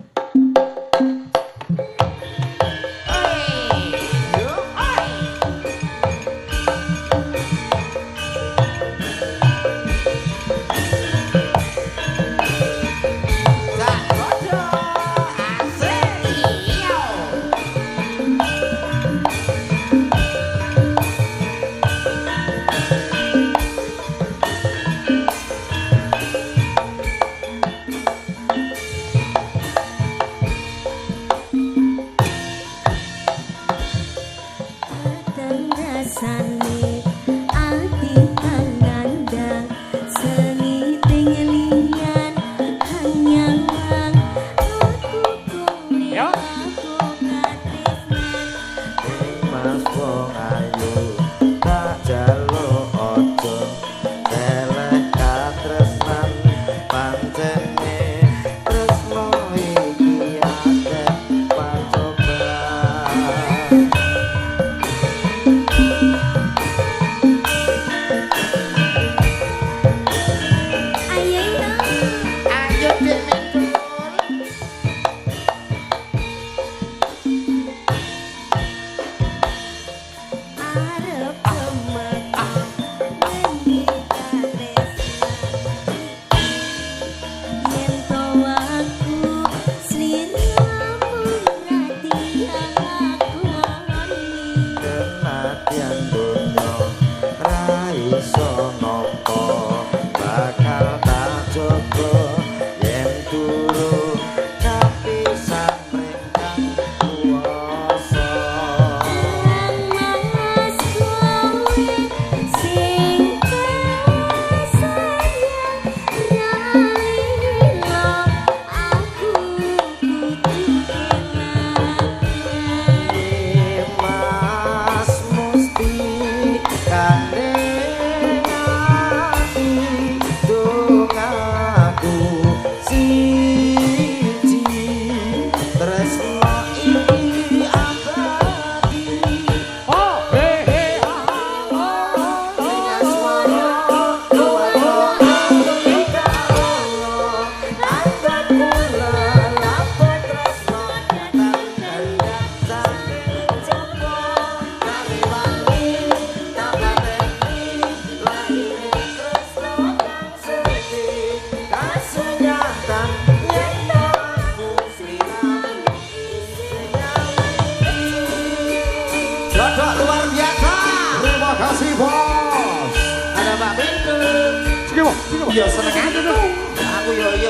Iya seneng aja tuh. Aku yo yo.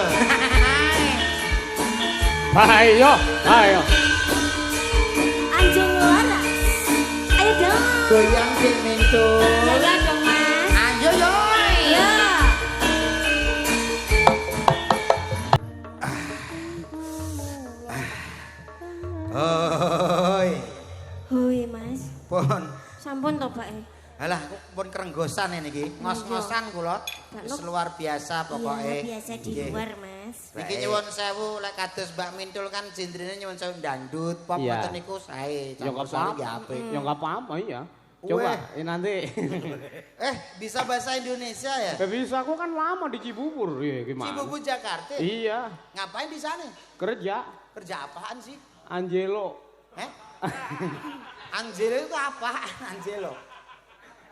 Ayo, ayo. Anjing Laras. Goyang sing mintul. Goyang dong, Mas. Ayo yo. Iya. Hoi. Hoi, Mas. Pun. Sampun to, Pak. Alah, pun kerenggosan ini iki. Ngos-ngosan kula. Wis luar biasa pokoke. Iya, biasa di luar, Mas. Iki nyuwun sewu lek kados Mbak Mintul kan jendrene nyuwun sewu dangdut, pop ngoten niku sae. Ya enggak apa-apa. Ya enggak apa-apa iya. Coba nanti. Bisa bahasa Indonesia ya? Bisa, aku kan lama di Cibubur. Iya, gimana? Cibubur Jakarta? Iya. Ngapain di sana? Kerja. Kerja apaan sih? Angelo. Angelo itu apaan? Angelo?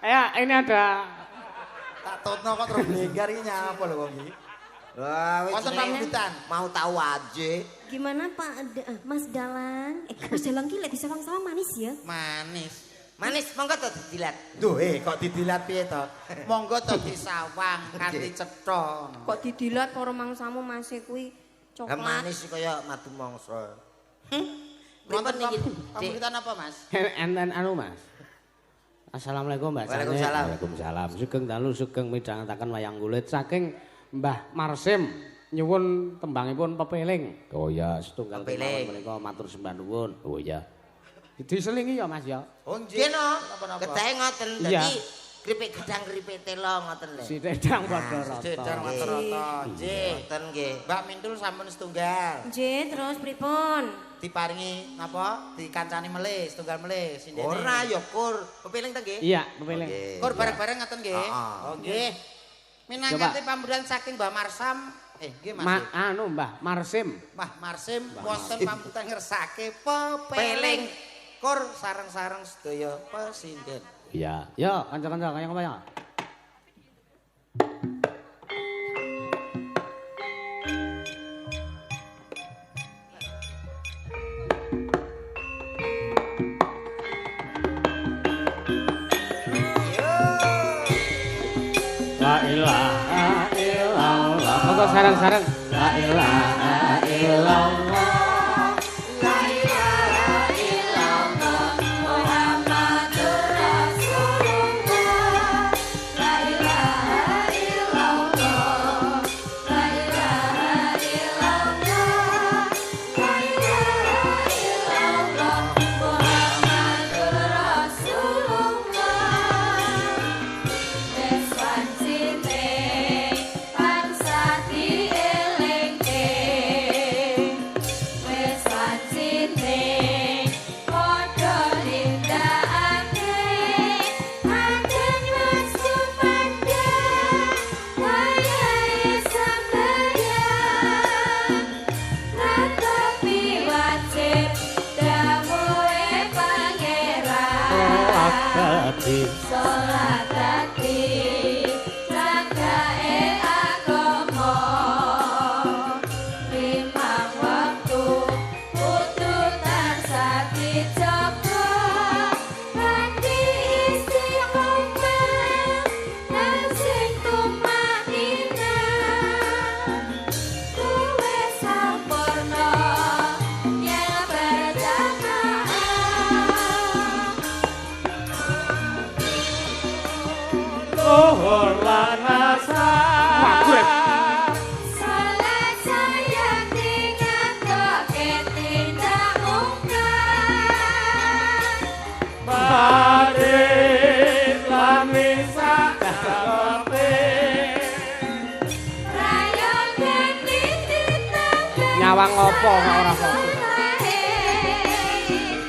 Ya, ini ada. Tak totno kok terus blegar iki nyapa lho wong iki. Wah, wis pamitan. Mau tahu aja. Gimana Pak Mas Dalang? Mas Dalang ki lek disawang-sawang manis ya? Manis. Manis, monggo to didilat. Duh, kok didilat piye to? Monggo to disawang kanthi cetha. Kok didilat para mangsamu masih kuwi coklat. Manis kaya madu mangsa. Pripun niki? Pamuritan apa, Mas? Enten anu, Mas. Assalamualaikum Mbak Sane. Waalaikumsalam. Waalaikumsalam. Sugeng dalu sugeng midhangetaken wayang kulit saking Mbah Marsim nyuwun tembangipun pepeling. Oh ya, setunggal kemawon menika matur sembah nuwun. Oh ya. Diselingi ya Mas ya. Oh nggih. Kedahe ngoten dadi kripik gedang kripik telo ngoten lho. Si Dedang padha rata. Dedang rata-rata. Nggih, ngoten nggih. Mbak Mintul sampun setunggal. Nggih, terus pripun? Diparingi napa? Dikancani melih, setunggal melih sindene. Ora ya kur, pepeling ta nggih? Iya, pepeling. Kur bareng-bareng ngoten nggih. Oh nggih. Minangkati pamburan saking Mbah Marsam, nggih Mas. Anu Mbah Marsim. Mbah Marsim wonten pambutan ngersake pepeling. Kur sareng-sareng sedaya pesinden. Iya, yo kanca-kanca kaya apa ya? La ilaha illallah. Monggo sareng-sareng. La ilaha illallah. Nyawang apa ora kok.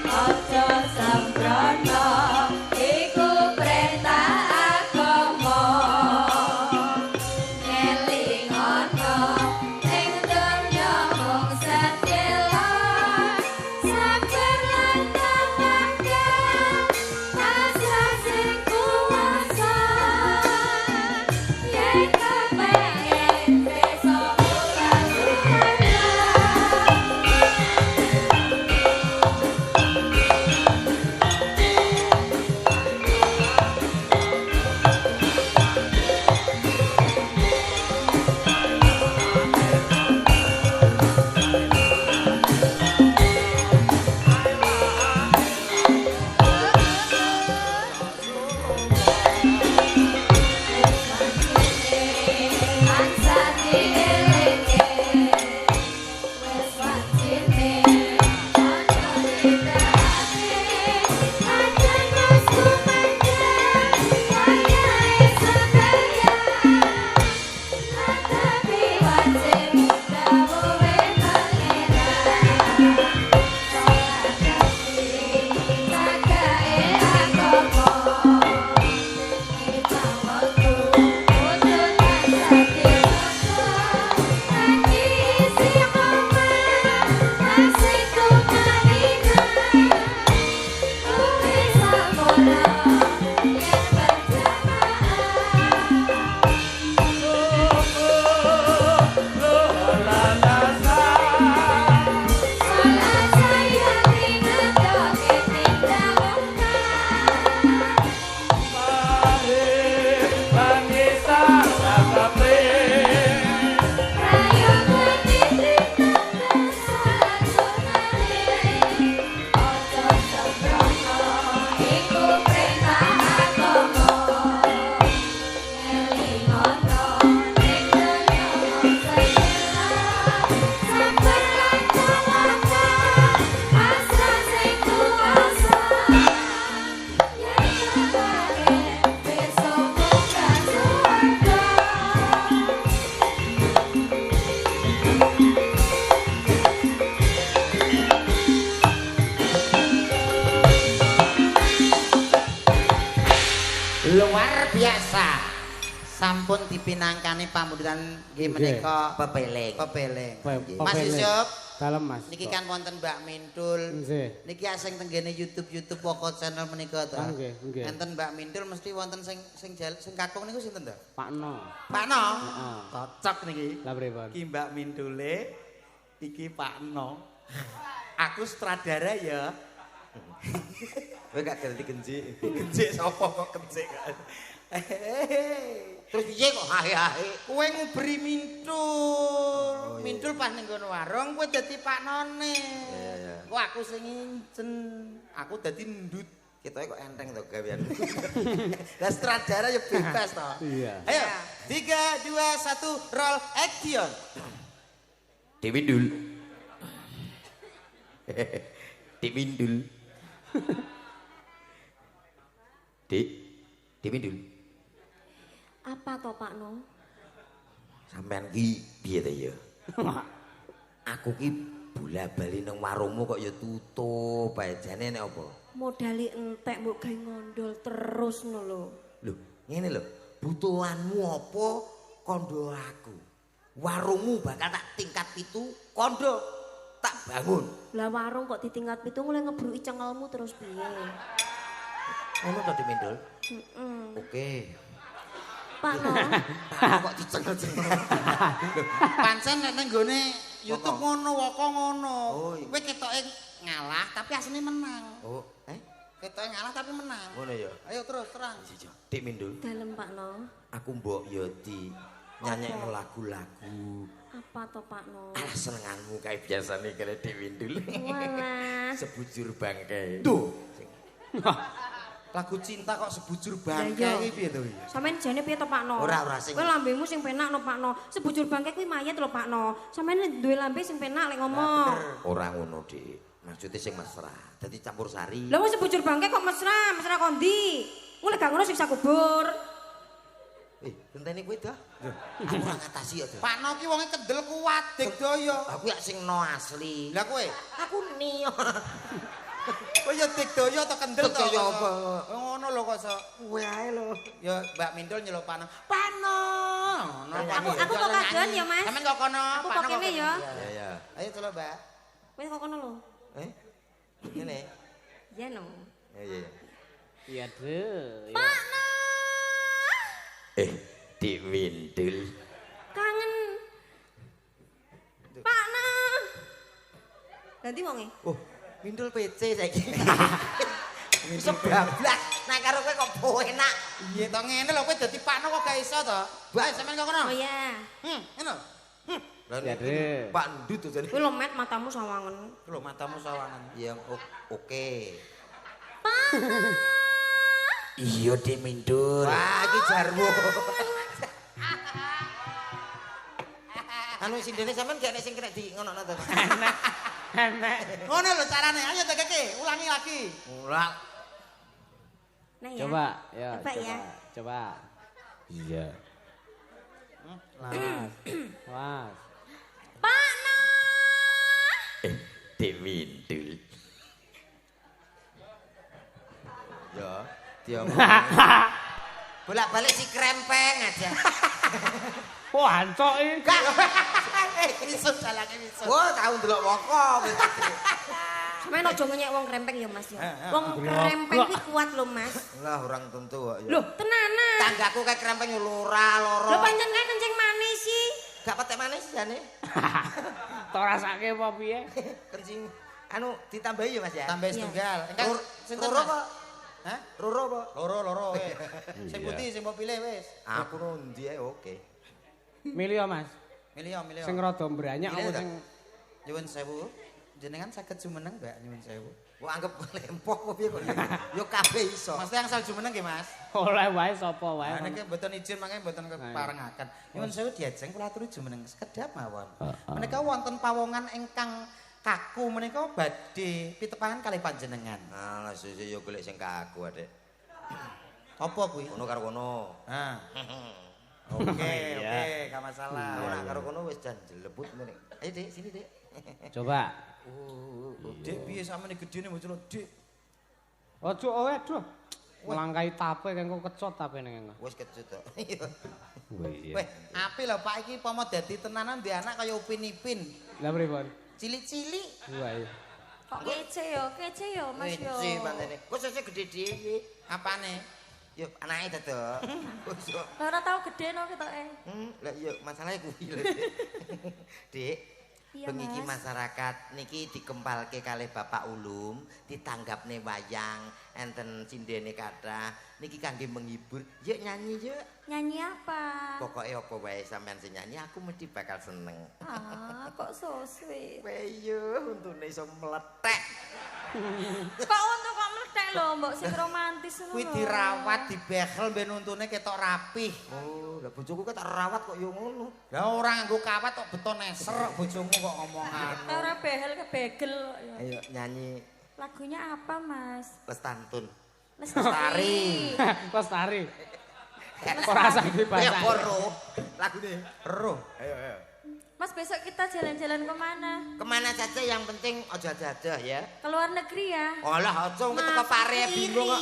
Aja sembrono iku perintah agama. Ngelingono ing donya mung sedelo. Sabar lan tawakal asase kuwasa. Yen kepengin besok ora Pirsa. Sampun dipinangkani pamundutan nggih menika Pepeleng. Pepeleng. Mas Yusuf. Dalem Mas. Niki kan wonten Mbak Mintul. Nggih. Niki asing tenggene YouTube Poko channel menika to. Nggih, nggih. Enten Mbak Mintul mesti wonten sing kakung niku sinten to? Pak No. Pak No. Heeh. Kocok niki. Lah pripun? Iki Mbak Mintule, iki Pak No. Aku sutradara ya. Kowe gak ganti genji. Kencik sapa kok kencik. Terus piye kok hae-hae? Kowe nguberi Mintul. Mintul pas ning kono warung kowe dadi Pak None. Iya. Kok aku sing ngincen. Aku dadi ndut. Ketoke kok enteng to gawean. Lah sutradara ya bebas to. Iya. Ayo, 3 2 1 roll action. Diwindul. Diwindul. Diwindul. Apa to Pak No? Sampean ki piye to ya? Aku ki bola-bali nang warungmu kok ya tutup bae jane nek apa? Modali entek mbok gawe ngondol terus no lho. Lho, ngene lho. Butuhanmu apa kondo aku? Warungmu bakal tak tingkat 7, kondo tak bangun. Lah warung kok di tingkat 7 mulai ngebruki cengelmu terus piye? Ngono to Dimindul? Heeh. Oke. Pak No. Kok dicengel-cengel. Pancen nek nang nggone YouTube ngono woko ngono. Oh, iya. Kowe ketoke ngalah tapi asline menang. Oh, Ketoke ngalah tapi menang. ngono ya. Ayo terus terang. Dik Mindul, Dalem Pak No. aku mbok ya di nyanyekno lagu-lagu. Apa to Pak No? Ah, senenganmu kae biasane kene Dik Mindul. Walah. Sebujur bangkai. Tuh. Lagu cinta kok sebujur bangke Lah, iya. iki piye to iki? Sampeyan jane piye to Pak No? Ora sing. Kowe lambemu sing penak no Pak No. Sebujur bangke kuwi mayat lho Pak No. Sampeyan duwe lambe sing penak lek ngomong. Ora ngono, Dik. Maksudnya sing mesra. Dadi campur sari. Lah wong sebujur bangke kok mesra, mesra kondi. Mulai gak ngono siksa kubur. Genteni kowe dah. Aku ora ngatasi ya, Dik. Pak No ki wonge kendel kuat digdaya. Aku ya sing no asli. Lah kowe, Aku nio. kowe ya digdaya atau kendel to? Digdaya apa? Ngono lho kok sok. Kowe ae lho. Ya Mbak Mindul nyeluk Pak No. Pak No. Ngono Aku kok kagen ya, Mas. Sampeyan kok kono, Aku Pak kok No kene ya. Ya ya. Ayo celuk, Mbak. Kowe kok kono lho. Ngene. Ya no. Ya ya. Iya, Dre. Pak No. Dik Mindul. Kangen. Pak No. Ganti wonge. Oh, Mindul PC saiki. Sebablas. Nek karo kowe kok enak. Iya to ngene lho kowe dadi Pak No kok gak iso to? Mbak sampeyan kok kono. Oh ya. Ngono. Lah Ya, Dre. Pak Ndut to jane. Kowe lho met matamu sawangen. Lho matamu sawangan. Ya oke. Iya Dik Mindul. Wah, iki jarwo. Anu sindene sampean gak nek sing kena di ngono to. Enak. Ngono lho carane. Ayo tegeke, ulangi lagi. Ora. Nah ya. Coba, ya. Coba ya. Coba. Iya. Was. Pak No. Dik Mindul. Ya, dia bolak-balik si krempeng aja. Wah, ancok iki. Iso jalanke iso. Wah, tau ndelok wokong. Sampeyan aja ngenyek wong krempeng ya Mas ya. Wong krempeng kuwi kuat lho Mas. Lah orang tentu kok ya. Loh, tenanan. Tanggaku kayak krempeng yo loro. Lho pancen kae kencing manis sih. Gak petek manis jane. Tok rasake apa piye? Kencing anu ditambahi ya Mas ya. Tambah setunggal. Engkang sinten Roro Mas? kok. Hah? Roro kok. Loro weh. Sing putih sing mbok pilih wis. Aku nundi ae oke. Milih ya, Mas. Milih. Sing rada mbranyak Milih apa ta? sing Nyuwun sewu. Jenengan saged jumeneng, Mbak, nyuwun sewu. Kok anggap lempok apa piye kok. Yo kabeh iso. Maksudnya yang asal jumeneng nggih, Mas? oleh wae sapa wae. Nah, niki mboten izin mangke mboten keparengaken. Nyuwun sewu diajeng kula aturi jumeneng sekedhap mawon. Menika wonten pawongan ingkang kaku menika badhe pitepangan kalih panjenengan. Alah sesuk yo golek sing kaku Adik. Apa kuwi? Ono karo kono. Ah. Oke, gak masalah. Ora karo kono wis jan jelebut ngene. Ayo Dik, sini Dik. Coba. Dik piye sampeyan gedene bocah Dik? Ojo aduh. nglangkai tape kengko kecot tape ning. Wis kecut to. Wih. Weh, apik lho Pak iki pomo dadi tenanan di anak kaya Upin Ipin. Lah pripun? Cilik-cilik. Wah iya. Kok kece yo Mas yo. Wis mantene. Kok sesuk gede dhewe. Apane? Yo anake dadak. Wis yo. Lah ora tau gede no ketoke. Lah iya masalahe kuwi lho. Dik, Iya, bengi iki Mas. masyarakat niki dikempalke kalih Bapak Ulum, ditanggapne wayang, enten cindene kathah. Niki kangge menghibur. Yuk nyanyi yuk. Nyanyi apa? Pokoke apa wae sampean sing nyanyi aku mesti bakal seneng. Ah, kok so sweet. Weyo untune iso meletek. Kok untuk kok mlethek lho, mbok sing romantis ngono. Kuwi dirawat, dibehel ben untune ketok rapih. Oh, lah bojoku kok tak rawat kok yo ngono. Lah ora nganggo kawat kok beton neser bojomu kok ngomongan. Ora behel kebegel kok ya. Ayo nyanyi Lagunya apa, Mas? Lestantun. Lestari. Lestari. Ora sakti Ya bahasa. poro. Lagune. Roh. Ayo. Mas besok kita jalan-jalan kemana? Kemana saja yang penting ojo aja ya. Ke luar negeri ya? Olah ojo teko pare bingung kok.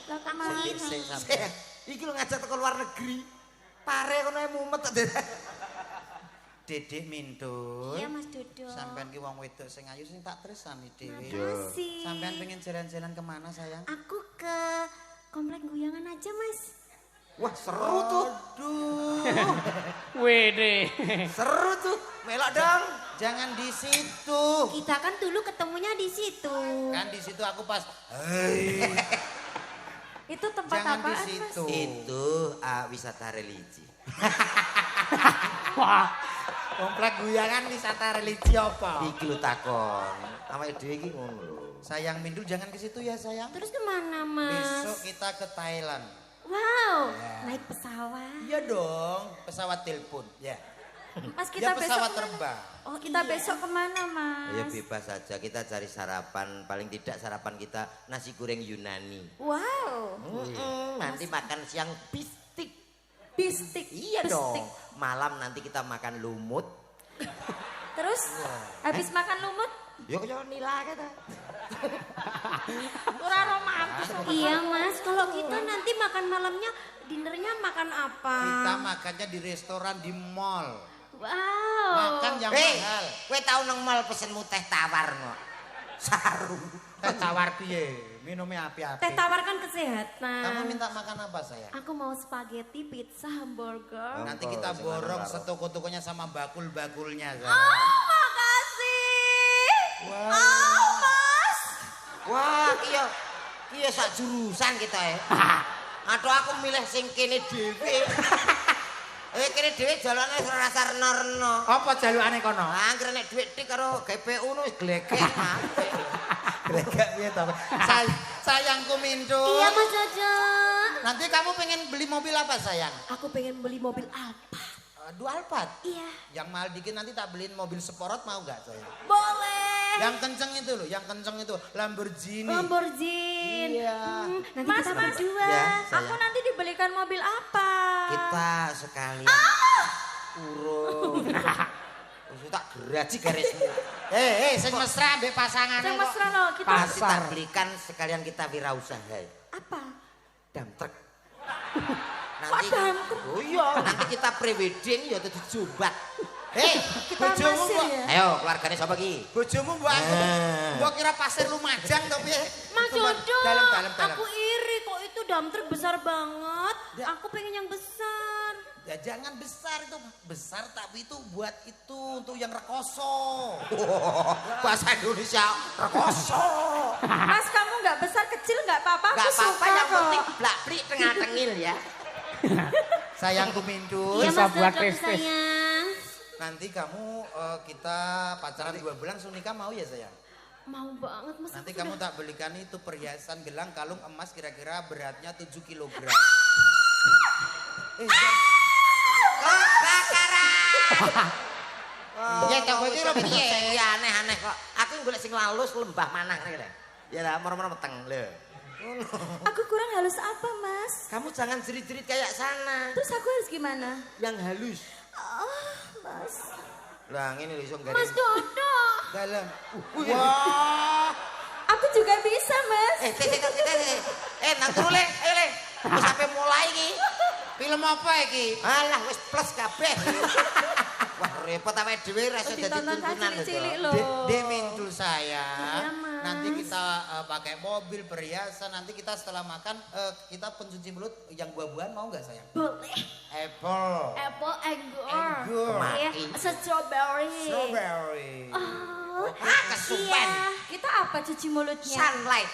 Lah kemana? Iki lho ngajak teko luar negeri. Pare kono mumet kok. Dedek Mindul. Iya Mas Dodo. Sampean ki wong wedok sing ayu sing tak tresani dhewe. Makasih. Sampean pengen jalan-jalan kemana sayang? Aku ke komplek guyangan aja, Mas. Wah, seru tuh. Aduh. Wede. Seru tuh. Melok dong. Jangan di situ. Kita kan dulu ketemunya di situ. Kan di situ aku pas Itu tempat jangan apaan, di Mas? situ. Itu wisata religi. Wah. Komplek guyangan wisata religi apa? Iki lho takon. Awake dhewe iki ngono lho. Sayang Mindul jangan ke situ ya sayang. Terus kemana, Mas? Besok kita ke Thailand. Wow, naik pesawat. Iya dong, pesawat telepon. Ya. Mas Ya kita besok pesawat kemana? terbang. Oh, kita besok kemana, Mas? Ya bebas saja kita cari sarapan. Paling tidak sarapan kita nasi goreng Yunani. Wow, Nanti makan siang bistik. bistik. Iya bistik. dong. Malam nanti kita makan lumut. Terus habis makan lumut, Yo kaya nila kata. ora romantis. Iya, Mas. Kalau kita nanti makan malamnya, dinernya makan apa? Kita makannya di restoran di mall. Wow. Makan yang Hei, mahal. kowe tau nang mall pesenmu teh tawar kok. Saru. Teh tawar piye? Minumnya api-api. Teh tawar kan kesehatan. Kamu minta makan apa saya? Aku mau spaghetti, pizza, hamburger. Nanti kita borong setoko-tokonya sama bakul-bakulnya. Saya. Oh, makasih. Wah. Oh, Mas. Wah, iya sak jurusan kita ya. Aduh aku milih sing kene dhewe. Kene dhewe jalane rasa reno-reno. Apa jalukane kono? Angger nek dhuwit tik karo GPU nu wis glegek. Glegek piye to? Sayangku Mindul. Iya, Mas Jojo. Nanti kamu pengen beli mobil apa sayang? Aku pengen beli mobil Alphard. Dua Alphard. Iya. Yang mahal dikit nanti tak beliin mobil Sporot mau nggak sayang? Boleh. Yang kenceng itu loh, yang kenceng itu Lamborghini. Lamborghini. Iya. Nanti Mas, kita berdua. Ya, sayang. Aku nanti dibelikan mobil apa? Kita sekalian urung. Wis tak geraji garismu. Sing mesra ambek pasangane Yang kok. mesra loh, kita Pasti tak belikan sekalian kita wirausaha. apa? Dam truk. Nanti Oh iya, nanti kita prewedding ya dadi jobat. Kita bojomu masih kok. ya. Ayo, keluargane sapa ki? Bojomu mbok mbok kira pasir Lumajang to piye? Mas Jojo, Dalam. aku iri kok itu dump truck besar banget. Aku pengen yang besar. Ya jangan besar itu, besar tapi itu buat itu untuk yang rekoso. Bahasa Indonesia rekoso. Mas kamu nggak besar kecil nggak apa-apa. Enggak Aku apa-apa suka yang kok. penting blak-blik tengah-tengil ya. Sayangku Mindul. Iya Bisa Mas buat Jojo tes-tes. sayang. Nanti kamu kita pacaran 2 bulan langsung nikah mau ya sayang? Mau banget Mas. Nanti aku kamu udah- tak belikan itu perhiasan gelang kalung emas kira-kira beratnya 7 kg. Bakaran. Ya tak kowe iki lho piye? Ya aneh-aneh kok. Aku golek sing lalus lembah manah ngene. Ya lah moro-moro meteng lho. Aku kurang halus apa Mas? Kamu jangan jerit-jerit kayak sana. Terus aku harus gimana? Yang halus. Oh, Mas. Lah ngene lho iso Mas garing. Dodo. Dalam. Wah. Aku juga bisa Mas. Nang turu le. Ayo le. Wis sampe mulai iki. Film apa iki? Alah wis plus kabeh. Wah repot awake dhewe ra iso dadi Ditonton tuntunan cilik-cilik lho. lho. Demintul saya. Iya, Mas. Nanti kita pakai mobil, perhiasan. Nanti kita setelah makan kita pencuci mulut yang buah-buahan mau nggak sayang? Boleh. Apple. Apple anggur. Anggur. Iya, strawberry. Strawberry. Oh, kesupen. iya. Kita apa cuci mulutnya? Sunlight.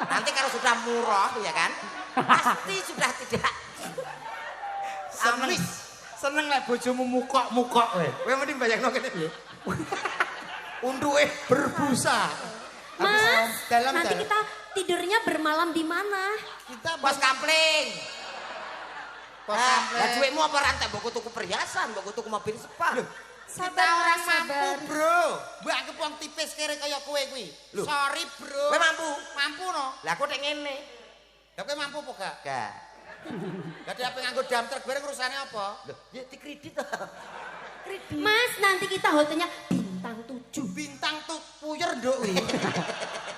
Nanti kalau sudah murah ya kan, pasti sudah tidak amis. Seneng lek bojomu mukok-mukok kowe. Kowe mending bayangno kene piye? Unduke berbusa. Mas, dalam nanti kita tidurnya bermalam di mana? kita Pos kampling. Pos Lah kampling. duitmu apa rantai mbok tuku perhiasan, mbok tuku mobil spa. Kita Sabar, orang Mas, mampu, sabar. Bro. Mbak aku wong tipis kere kaya kowe kuwi. Loh. Sorry, Bro. Kowe mampu? Mampu no. Lah aku nek ngene. Lah kowe mampu apa gak? Gak. Dadi apa nganggo dam truk bareng urusane apa? Loh, ya dikredit. Mas, nanti kita hotelnya bintang 7. Bintang tuh puyer nduk kuwi.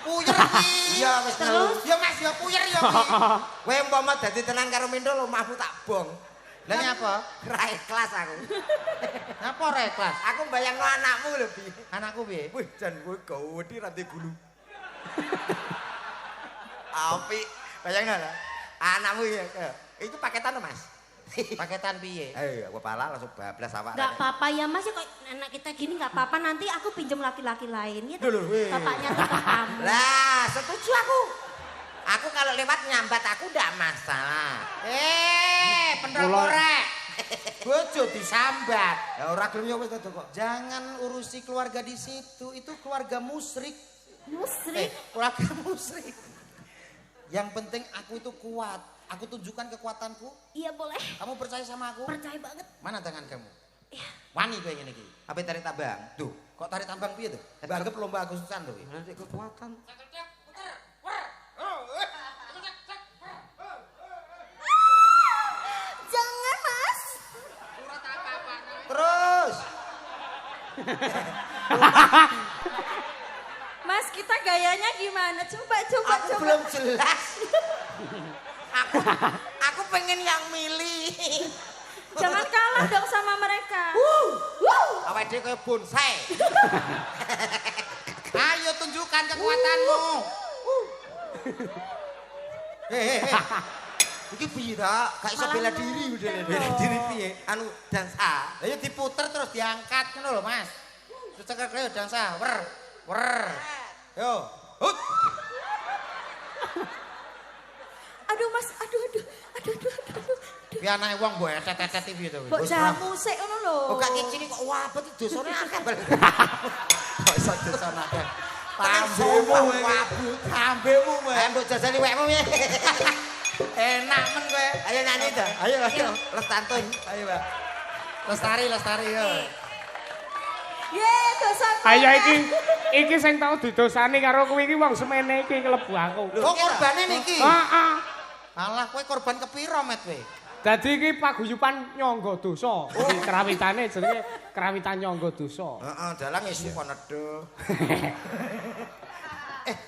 Puyer iki. Iya wis Terus? terus. Ya Mas, ya puyer ya kuwi. Kowe umpama dadi tenan karo Mindo lho mahmu tak bong. Lah ini apa? Ra ikhlas aku. Ngapa ora ikhlas? Aku bayangno anakmu lho, Bi. Anakku piye? Wih, jan kowe gawedi rante gulu. Apik. Bayangno lah. Anakmu ya. Itu paketan lho, Mas. Paketan piye? Eh, aku pala langsung bablas awak. Gak apa-apa ya Mas, ya kok anak kita gini gak apa-apa. Nanti aku pinjam laki-laki lain ya. Loh, weh. Bapaknya tetap kamu. Lah, setuju aku. Aku kalau lewat nyambat aku ndak masalah. Pendok Kula- korek. Bojo disambat. Ya ora gelem ya wis to kok. Jangan urusi keluarga di situ. Itu keluarga musyrik. Musrik. Keluarga musyrik. Yang penting aku itu kuat. Aku tunjukkan kekuatanku. Iya boleh. Kamu percaya sama aku? Percaya banget. Mana tangan kamu? Iya. Wani kowe ngene iki. Apa tarik tambang? Tuh, kok tarik tambang piye tuh? Anggap lomba Agustusan tuh. Nanti kekuatan. Jangan Mas. Terus. Mas kita gayanya gimana? Coba, coba, Aku coba. belum jelas. aku pengen yang milih. Jangan kalah dong sama mereka. Awake dhewe kaya bonsai. Ayo tunjukkan kekuatanmu. Hei. Iki piye ta? Gak iso bela diri udah. Bela diri piye? Anu dansa. Ayo diputer terus diangkat ngono lho, Mas. Terus cekel kowe dansa. Wer. Wer. Yo. Hut. Aduh Mas, aduh. Ki anake wong mbok etet-etet piye to? Mbok jamu sik ngono lho. Oh gak kecil kok wabet dosane akeh. Kok iso desonake. Tambemu wabut. Tambemu Ayo mbok jajani wekmu piye? Enak men kowe. Ayo nyanyi to. Ayo. Les tantun. Ayo, Mbak. Lestari yo. Ye, dosa. Ayo iki sing tau didosani karo kowe iki wong semene iki klebu aku. Oh, korbane niki. Heeh. Alah, kowe korban kepiro, Met kowe? Dadi iki paguyuban nyangga dosa. Iki krawitane jenenge krawitan nyangga dosa. Heeh, dalang isu kok nedo.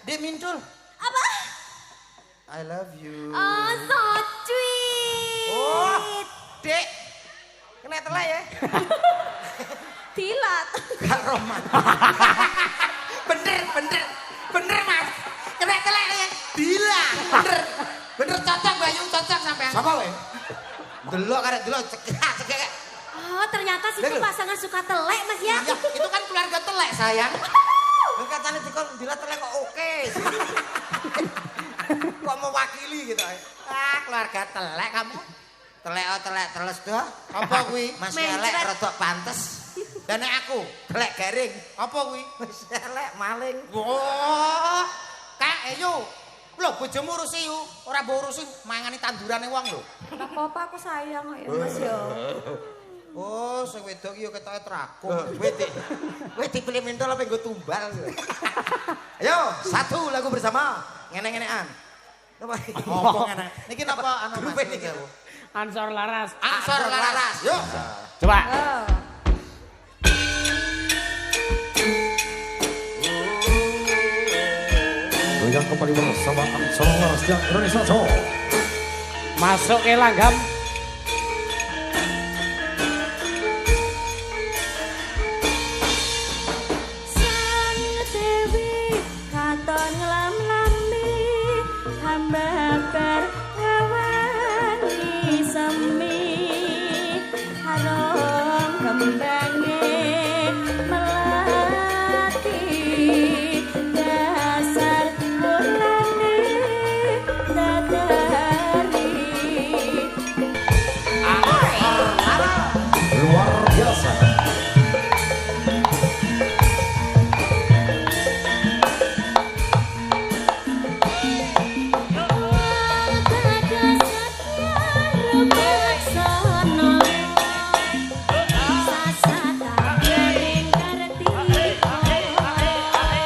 Dek Mintul. Apa? I love you. Oh, so sweet. Oh, Dek. Kena telai ya. Dilat. Gak roman. Bener Mas. Kena telai ya. Dila. Bener cocok Bayu, cocok sampean. Sapa we? Delok karek delok cekak. Oh, ternyata situ pasangan suka telek Mas ya. Ya, itu kan keluarga telek, sayang. Lu katanya dikon dilat telai kok oke. Kok mewakili gitu. Keluarga telek kamu. Telek teles doh. Apa kuwi? Mas Mencret. elek rodok pantes. Dan nek aku, Telek garing. apa kuwi? Mas elek maling. Wah, Kak Eyu. Lho, bojomu urusi yu, ora mbok urusi mangani tandurane wong lho. Gak apa-apa aku sayang kok ya Mas ya. Oh, sing wedok iki ya ketoke trakung. Weh dipilih Mintul apa nggo tumbal. Ayo, satu lagu bersama. Ngene-ngenean. Apa? Apa ngene? Niki napa anu Mas? Grup niki. Ansor laras. Ansor laras. Yo. Coba. Oh. Goyang kembali bersama Ansor Laras yang Indonesia Show. Masuk ke langgam. Sang Dewi katon nglam-lambi hamba berhawangi semi harum kembange melati dasar mulane dadari Luar biasa.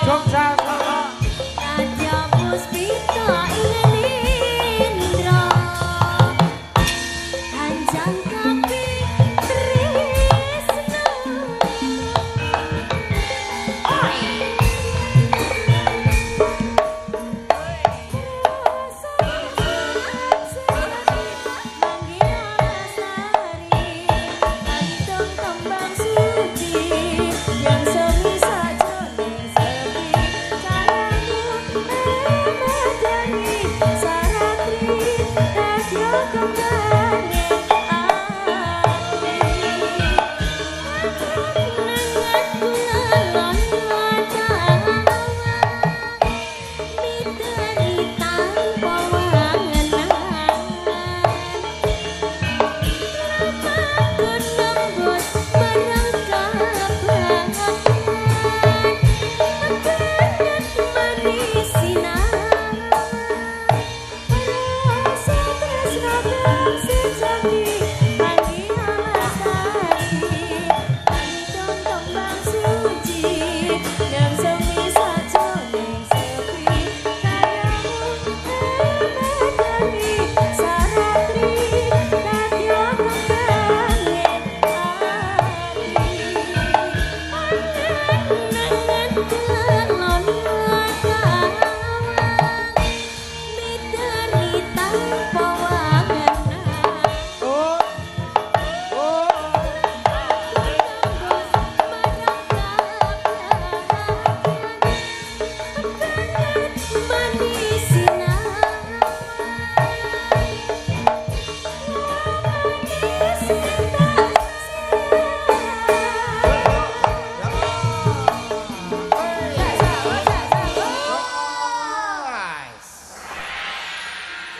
Jogja. Yang semi saja ning sepi caramu medani saratri radio kembali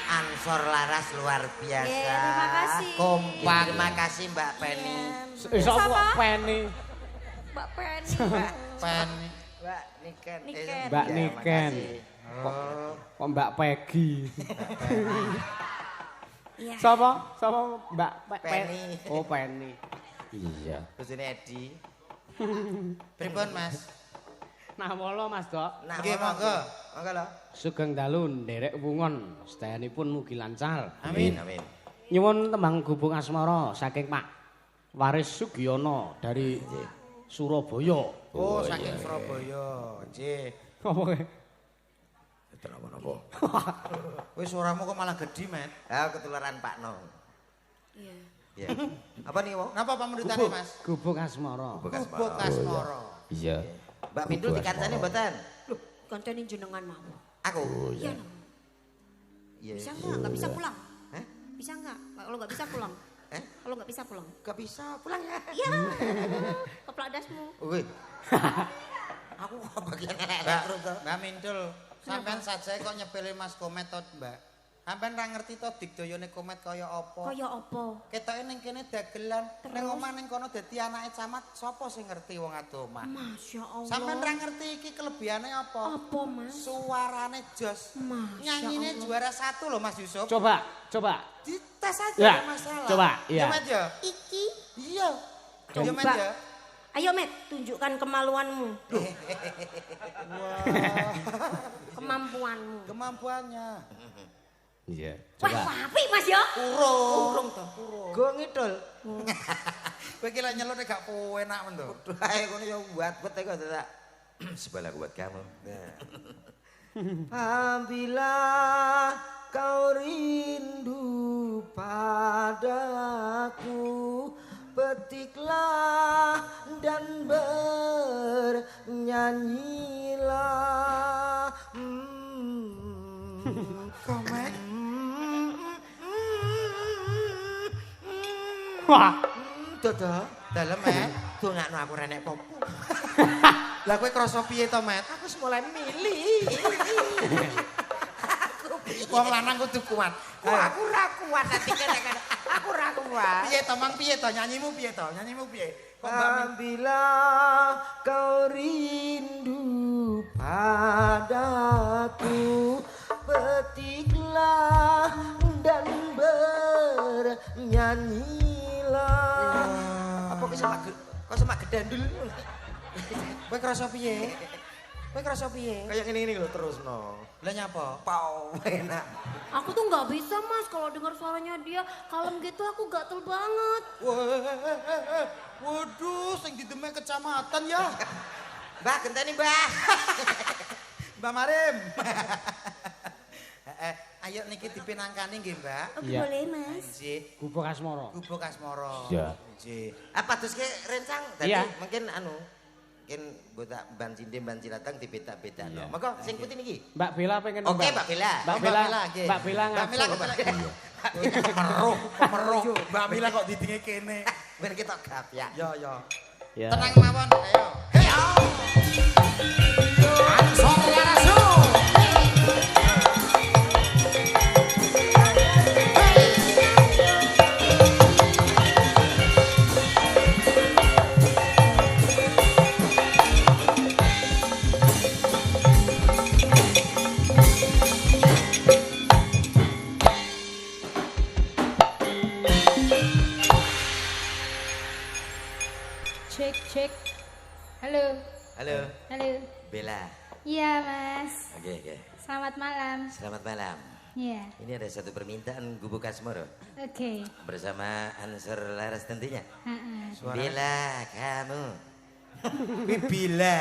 Ansor Laras luar biasa. Terima kasih. Kompak. Terima kasih Mbak Penny. Iso kok Penny. Mbak Penny. Penny. Mbak Niken. Niken. Mbak Ya, Niken. makasih. Kok Mbak Peggy. Iya. Sapa? Sapa Mbak Penny. Oh, Penny. Iya. Bojone Edi. Pripun Mas? Nah, molo Mas Dok. Nah, Nggih monggo. Monggo lho. Sugeng dalu nderek wungon, sedayanipun mugi lancar. Amin. Amin. Nyuwun tembang gubung asmara saking Pak Waris Sugiyono dari Surabaya. Oh, saking Surabaya. Nggih. Apa kowe? Kenapa-napa? Kowe suaramu kok malah gedhi, Mas. Ah, ketularan Pak No. Iya. Ya. Apa nih, Wo? Napa pamrutane, Mas? Gubung asmara. Gubuk Asmara. Iya. Mbak Mindul dikancani mboten? Loh, kancane jenengan mau. Aku. Iya. Iya. Bisa enggak? Enggak bisa pulang. Hah? Bisa enggak? Kalau enggak bisa pulang. Eh? Kalau enggak bisa pulang. Gak bisa pulang ya. Iya. Keplak dasmu. Wih. Aku kok bagian elek Mbak, terus to. Mbak Mindul, sampean saja kok nyepele Mas Komet to, Mbak. Sampean ra ngerti to digdayane Komet kaya apa? Kaya apa? Ketoke ning kene dagelan, Terus? ning omah ning kono dadi anake camat, sapa sing ngerti wong ado omah? Masya Allah. Sampean ra ngerti iki kelebihane apa? Apa, Mas? Suarane jos. Masya Nyanyine Allah. juara 1 loh Mas Yusuf. Coba. Dites aja Ya, nggak masalah. coba, ya. Ya, Met ya? Iki. Iya. Ya, Met Coba. ya? Ayo, Met, tunjukkan kemaluanmu. Kemampuanmu. Kemampuannya. Iya. Wah, Coba. apik, Mas ya? Urung. Go ngidul. Kowe iki lek nyelone gak enak men to. Ayo kono yo buat ae kok tak. Sebelah buat kamu. Nah. Apabila kau rindu padaku, petiklah dan bernyanyilah. Komet. Wah. Dodo, Dalem, Met. dongakno aku renek popo. Lah kowe krasa piye to, Met? Aku wis mulai milih. Wong lanang kudu kuat. Aku ra kuat nanti kene. Aku ra kuat. Piye to, Mang? Piye to? Nyanyimu piye to? Nyanyimu piye? Kok Mbak Apabila kau rindu padaku, petiklah dan bernyanyilah. Apa kok sama gedandul? kowe krasa piye? Kowe krasa piye? Kayak ngene lho terusno. Lah nyapa? Pau enak. Aku tuh nggak bisa mas kalau dengar suaranya dia kalem gitu aku gatel banget. Waduh, sing didemek kecamatan ya. Mbah, genteni Mbah. Mbak Marim. Ayo niki dipinangkani nggih, Mbak. Iya. Boleh mas. Nggih. Gubuk Asmara. Gubuk Asmara. Iya. Nggih. Apa terus ke rencang? Tadi Iya. mungkin mungkin buat ban cinde ban cilatang dibeda-beda Iya. no. Maka sing putih niki. Mbak Bella pengen Oke, Mbak Bella. Mbak Oh, Bella. nggih. Mbak Bella Mbak Mila ngaco. meruh. Mbak Mila kok didinge kene. Ben kita gap ya. Ya, ya. Ya. Tenang mawon, ayo. Ansor Warasu. Cek. Halo. Halo, Halo. Bella. Iya, Mas. Oke. Selamat malam. Selamat malam. Iya. Ini ada satu permintaan Gubuk Asmara Oke. bersama Ansor Laras tentunya. Heeh. Bella, kamu. Bila.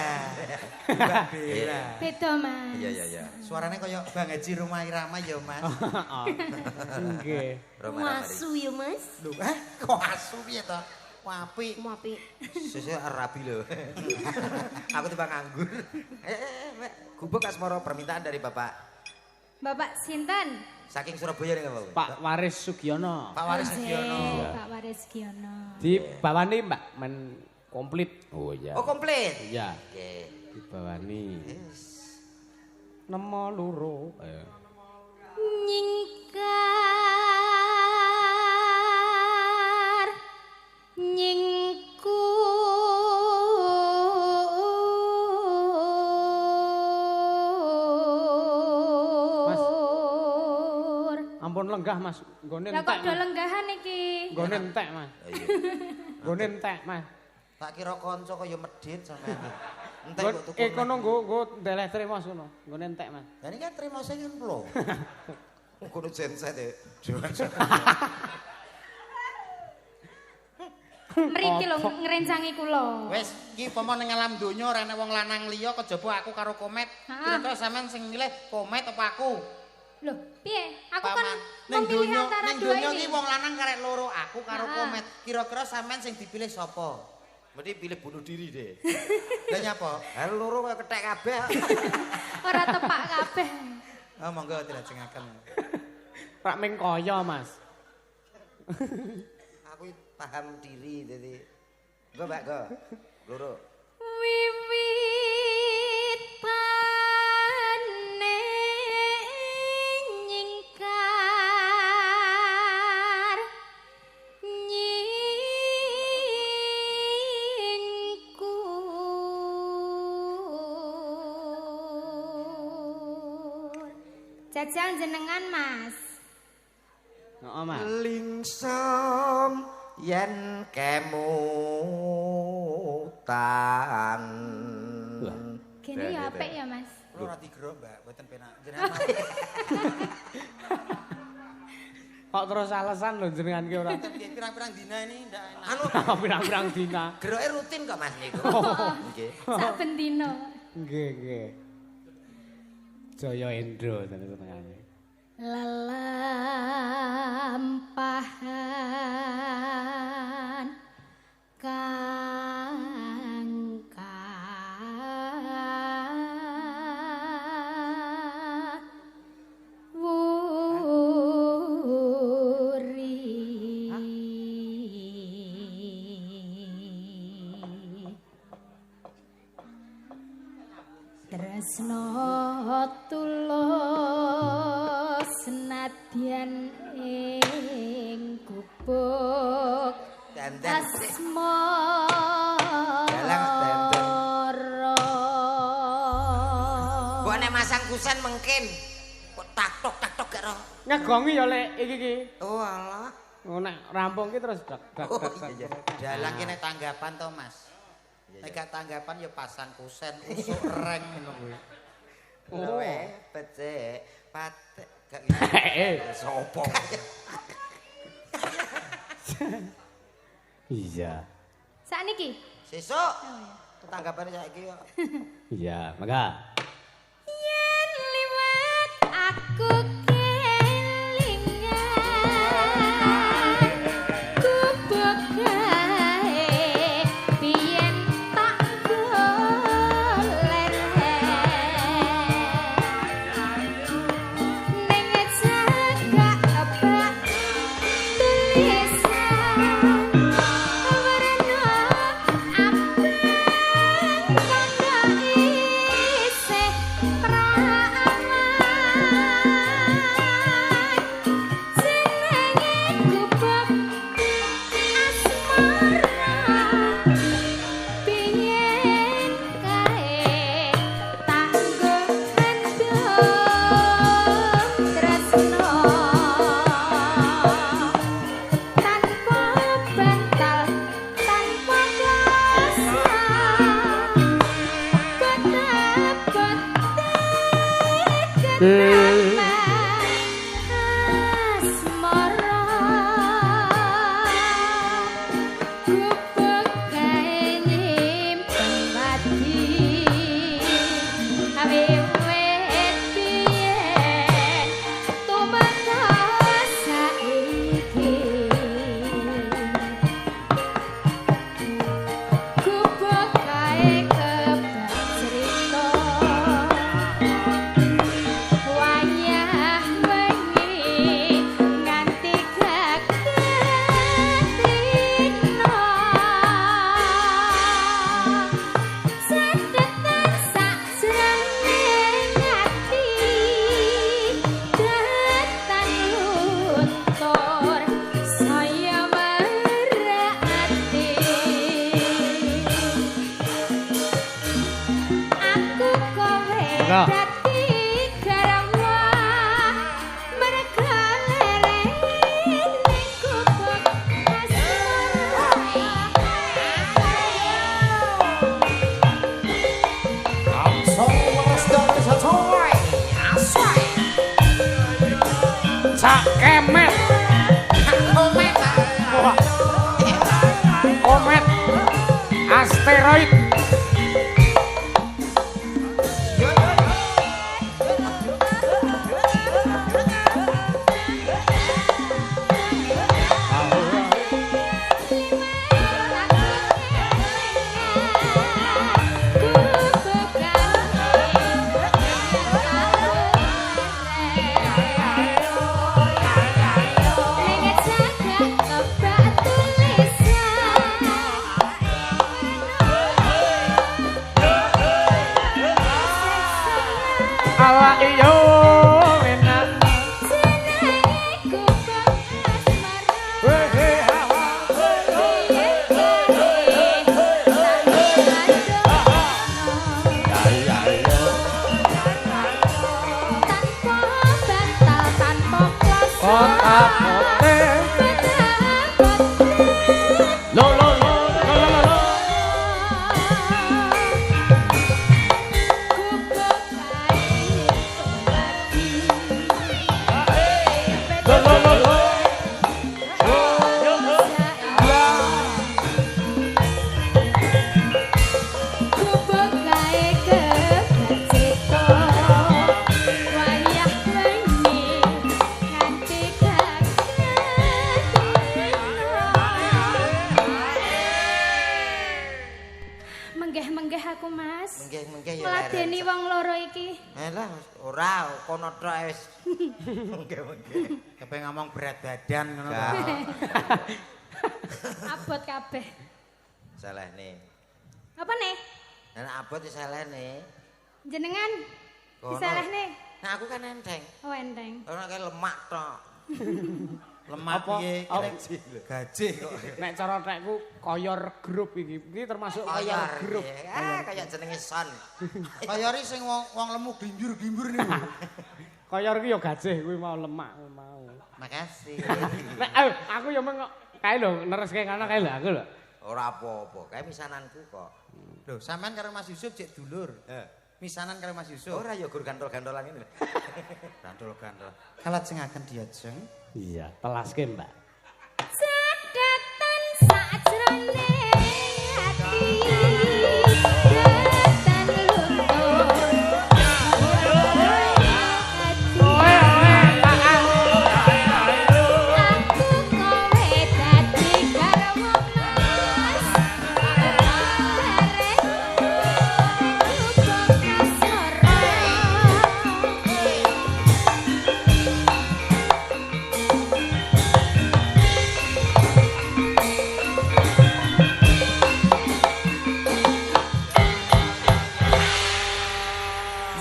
Mbak Bella. Beda, Mas. Iya. Suaranya kayak Bang Haji Rumah Irama ya, Mas. Nggih. Roma Masu ya mas. Lho, kok asu piye to? Wapi. Mapi. Susu rabi loh. Aku tuh bang anggur. Mbak. Gubuk Asmara permintaan dari Bapak. Bapak Sinten? Saking Surabaya nih Bapak. Pak Waris Sugiono. Pak Waris Oke, Sugiono. Pak Waris Giono. Dibawani Mbak men komplit. Oh iya. Oh komplit. Iya. Oke. Dibawani. Nemo loro. Nyingkar nyingkur. Ampun lenggah Mas. Nggone Lah kok entek. do Mas. lenggahan iki? Nggone entek Mas. Oh, iya. Nggone entek Mas. Tak kira konco kaya medhit sampean. Entek Nggon kok tuku. kono nggo ndeleh trimo kono. Nggone entek Mas. Lah ini kan terima saya kan lho. Kudu genset ya. Mriki lho ngrencangi kula. Wes, iki upama ning alam donya ora ana wong lanang liya kejaba aku karo Komet. Kira-kira sampean sing milih Komet apa aku? Loh, piye? Aku kan ning memilih donya antara ning dua donya ini. iki wong lanang karek loro, aku karo Ha-ha. Komet. Kira-kira sampean sing dipilih sapa? Mesti pilih bunuh diri deh. Lah nyapa? Hal loro kaya kethek kabeh. Ora tepak kabeh. Oh, monggo dilajengaken. Rak ming kaya Mas. Aku paham diri jadi. Go Mbak go. Loro. Wiwit pane nyingkar nyingkur. Jajal jenengan Mas. Heeh Mas. Lingsom yen kemutan. Gini ya apik ya Mas. Kula ora digero, Mbak, mboten penak. Jenengan Kok terus alasan lho jenengan ki ora. piye pirang-pirang dina ini ndak enak. Anu Pirang-pirang dina. geroke rutin kok Mas niku. Nggih. Saben dina. Nggih, nggih. Jaya Endro tengane. Lelampahan kang tresno tulus senadyan ing gubuk asmara mbok nek masang kusen mungkin kok tak tok gak ro Ngegongi ya lek iki. Oh alah Nek rampung ki terus dak. Dalang ki nek tanggapan to Mas. Nek gak tanggapan ya pasang kusen usuk reng ngono kuwi. Oh, becek, patek, gak sopo. Iya. Sakniki. Sesuk. Tanggapane saiki kok. Iya, maka. Yen liwat aku kelingan gubuk gawe biyen tak golek ning cagak abak tulisan warna abang kandha isih prawan jenenge gubuk asmara biyen kae tak gendong tresno tanpa bantal tanpa kuasa kenapa asmara gubuk gawe nyimpen pati awe wit biyen tumantos saiki gubuk gawe kebak cerita wayah wengi nganti gagrino sedetan sajroning ati datan luntur saya merati aku kowe dadi garwa merga lereng ning gubuk Sak kemet. Komet. Asteroid. Ala iyo enak. Kota pote. Lo. menggeh-menggeh aku, Mas. Menggeh-menggeh ya. Meladeni wong loro iki. Lah ora kono tok wis. Menggeh-menggeh. Kepen ngomong berat badan ngono ta. Abot kabeh. Salahne. Apa nih? Nek abot wis salahne. Jenengan disalahne. Nah aku kan enteng. Oh enteng. Ora kayak lemak tok. Lemak piye gaji kok. Nek cara tekku koyor grup iki. Iki termasuk koyor grup. Kayak jenenge son. Koyori sing wong lemu gimbur-gimbur niku. Koyor iki ya gajih kuwi mau lemak mau. Makasih. Nek aku ya meng kae lho nereske kana kae lho aku lho. Ora apa-apa, kae misananku kok. Lho, sampean karo Mas Yusuf cek dulur. Misanan karo Mas Yusuf. Ora ya gur gantol-gantolan ini. Gantol-gantol. Kalajengaken diajeng. Iya, telaske, Mbak. Sedatan sajrone ati datan luntur aku kowe dadi garwa mas arek ubah kasara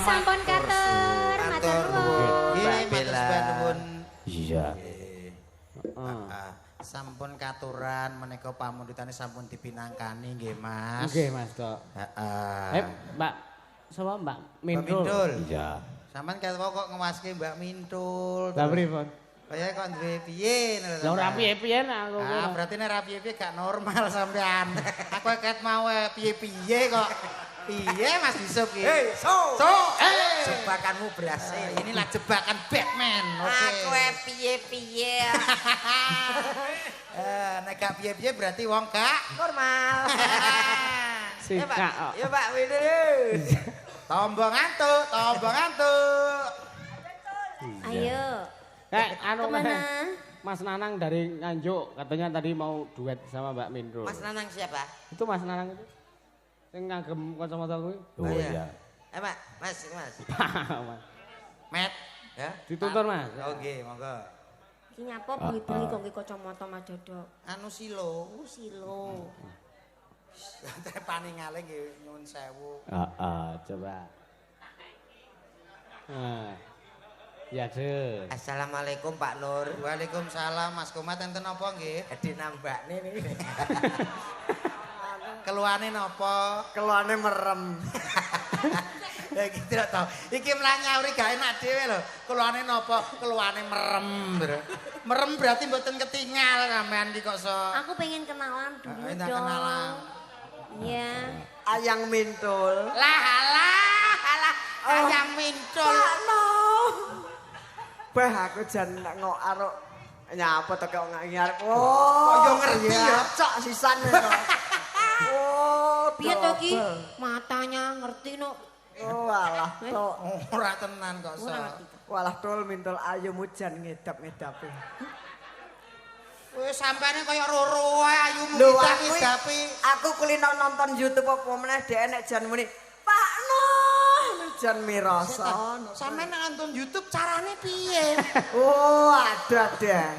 sampun katur matur nuwun. Nggih, matur nuwun. Iya. Sampun katuran menika pamundhutane sampun dipinangkani nggih, Mas. Nggih, Mas, Dok. Heeh. Mbak sapa Mbak Mintul. Mintul? Iya. Sampeyan kok ngewaske Mbak Mintul. Lah pripun? Kaya kok duwe piye ngono Lah ora piye-piye aku. Ah, berarti nek ra piye-piye gak normal sampean. Aku ket mau piye-piye kok. Piye Mas Yusuf iki? Hei, so. Hey. Jebakanmu berhasil. Inilah jebakan Batman. Oke. Aku piye-piye. Nek gak piye-piye berarti wong gak Normal. Sikak kok. Ya Pak Windu. tombong ngantuk, tombong ngantuk. Ayo. Anu Kemana? Mas Nanang dari Nganjuk katanya tadi mau duet sama Mbak Mintul. Mas Nanang siapa? Itu Mas Nanang itu. Sing ngagem kacamata kuwi. Oh iya. Mas, Mas. Mas. Met, Ya. Dituntun, Mas. oh nggih, monggo. Iki nyapa bengi-bengi kok nggih kacamata Mas Dodok. Anu silo. Oh silo. Trepani ngale nggih nyuwun sewu. Coba. Ya, Dek. Assalamualaikum Pak Nur. Waalaikumsalam Mas Komat enten napa nggih? Ade nambakne nih. Keluane napa? Keluane merem. Ya iki tidak tau. Iki mlah nyauri gak enak dhewe lho. Keluane napa? Keluane merem. Merem berarti mboten ketinggal sampean iki kok so. Aku pengen kenalan dulu Entah dong. kenalan. Iya. Ayang Mintul. Lah alah. Ayang Mintul. Bah aku jan ngok aruk nyapa to kok ngarep. Kok yo ngerti ya? Cok sisan to. Oh, Piye to ki? Matanya ngerti no. Oh alah tok. Ora tenan kok so. Walah tol Mintul ayu mujan ngedap-ngedapi. Wis sampene kaya roro ae ayumu Lho kita aku ngedapi. aku kulino nonton YouTube apa meneh dhek nek jan muni Pak Nur jan mirasa. Sampeyan nonton YouTube carane piye? Oh, ada deh.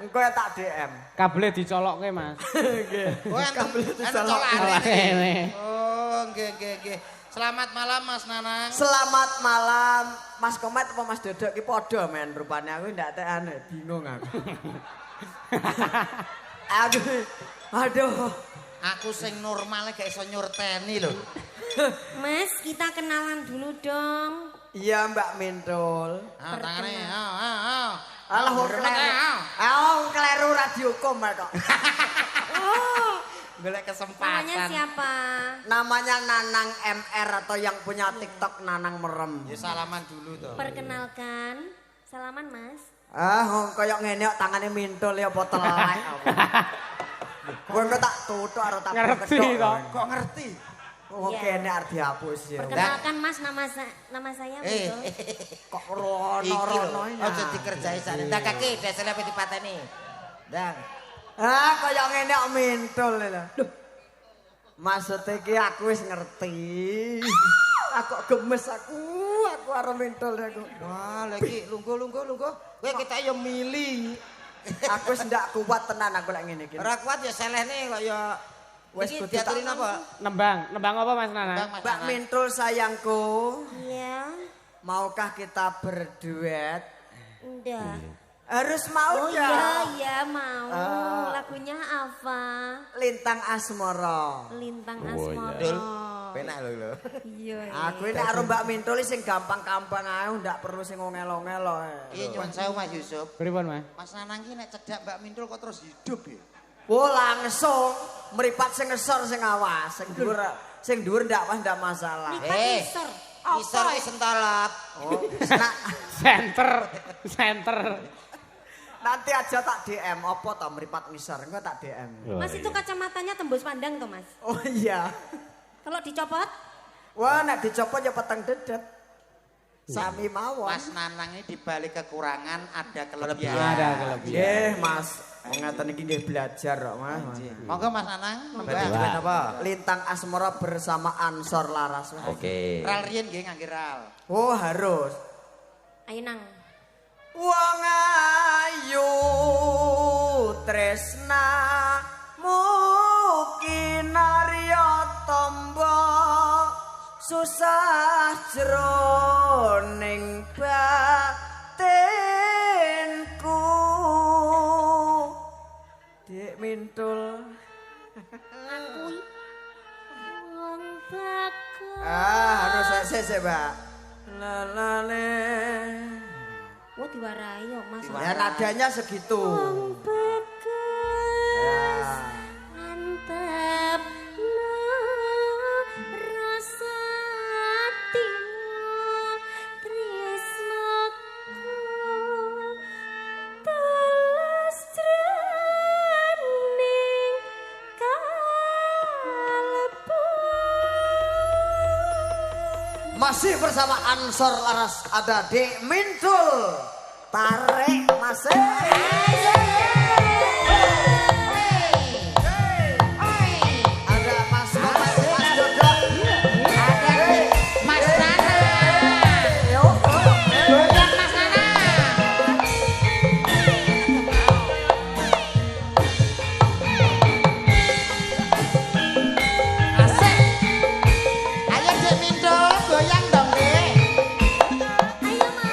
Engko ya tak DM. Kabel dicolokke, Mas. Nggih. Oh, enten Colokane. Oh, nggih. Selamat malam Mas Nanang. Selamat malam Mas Komet apa Mas Dodok ki padha men rupane aku ndak tekan bingung aku. Aduh. Aku sing normale gak iso nyurteni lho. Mas, kita kenalan dulu dong. Iya Mbak Mintul. Tangane. Alah wong kleru. Wong kleru ra dihukum kok. Golek Namanya kesempatan. siapa? Namanya Nanang MR atau yang punya TikTok Nanang Merem. Ya salaman dulu toh. Perkenalkan. Salaman, Mas. Koyok ngene kok tangane Mintul ya apa telek. Kowe kok tak tutuk karo tak Ngerti to. Kok ngerti? Oh kene arep dihapus ya. Perkenalkan Mas, nama saya betul. Kok Iki lho, rono-rono aja dikerjai sakne. Ndak kaki desele apa dipateni. Ndang. koyok ngene kok Mintul lho. Duh. Maksudnya ki aku wis ngerti. Aku gemes aku arep mentul aku. Wah, lagi lungguh. Kowe kita yo mili. Aku wis ndak kuat tenan aku lek ngene iki. Ora kuat ya selehne kok ya Wes iki kudu diaturin apa? Nembang apa Mas Nana? Mbak Mintul sayangku, Iya. maukah kita berduet? Ndak. Harus mau Oh iya mau. Lagunya apa? Lintang Asmara. Lintang Oh, Asmara. Dul, penak lho. Iya. Aku ini karo Mbak Mintul sing gampang-gampang ae, ndak perlu sing ngel-ngel Iya nyuwun sewu Mas Yusuf. Pripun, Mas? Mas Nanang ki nek cedak Mbak Mintul kok terus hidup ya. Oh langsung meripat sing ngesor sing awas, sing dhuwur ndak ndak masalah. Isor. Isor ki sentolop. Oh, nah, Center. nanti aja tak DM apa to meripat ngisor, engko tak DM. Mas itu kacamatanya tembus pandang tuh Mas. Oh iya. Kalau dicopot? Wah, nek dicopot ya peteng dedet. Sami mawon. Mas Nanang ini dibalik kekurangan ada kelebihan. Ada kelebihan. Nggih, Mas. Ngeten iki nggih belajar kok, Mas. Monggo Mas Nanang Berarti nembang. duet apa? Lintang Asmara bersama Ansor Laras. Oke. Ral riyen nggih ngangge ral. Oh, harus. Ayo nang. Wong ayu tresna mukinarya tombo susah jroning batinku Dik Mintul Wong bagus. harus sese Mbak lalale Wah diwarai yo Mas. ya nadanya segitu Wong bagus. Mantap. Rasa atimu tresnaku tulus jroning kalbu. Masih bersama Ansor Laras ada Dik Mintul. Tarik masih. Ada Mas Dodo. Ada Mas Nana. Yuk. Goyang Mas Nana. Asik. Ayo Dik Mintul goyang dong, Dik. Ayo Mas.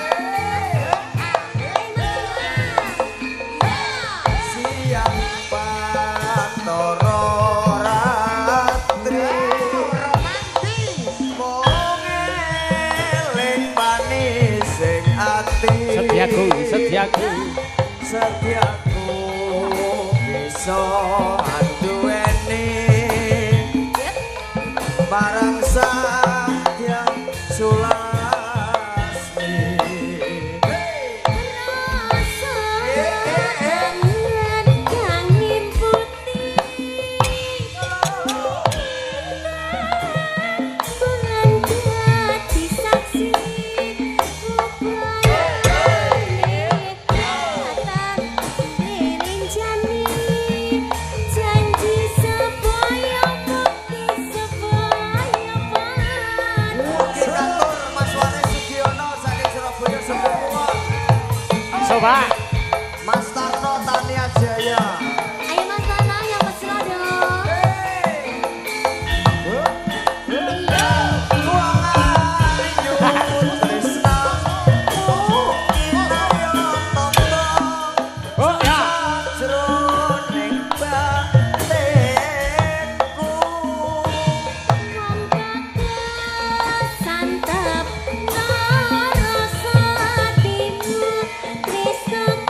Siapa toro ratri mung eling manis sing ati Setiaku. setiaku bisa anduweni barang sadyang sulasmi Rasa kangen kangen putih. Bulan dadi saksi upayane katan dirinjani janji supaya bukti supaya pan. Mugi kantor Mas Waris Sugiono saking Surabaya semua Coba. Mas Tarno Tania Jaya Ayo Mas Nana yang mesra dong. Wong ayu tresna kinarya tombo Oh ya. jroning batinku Wong bagus santep rasa atimu tresnaku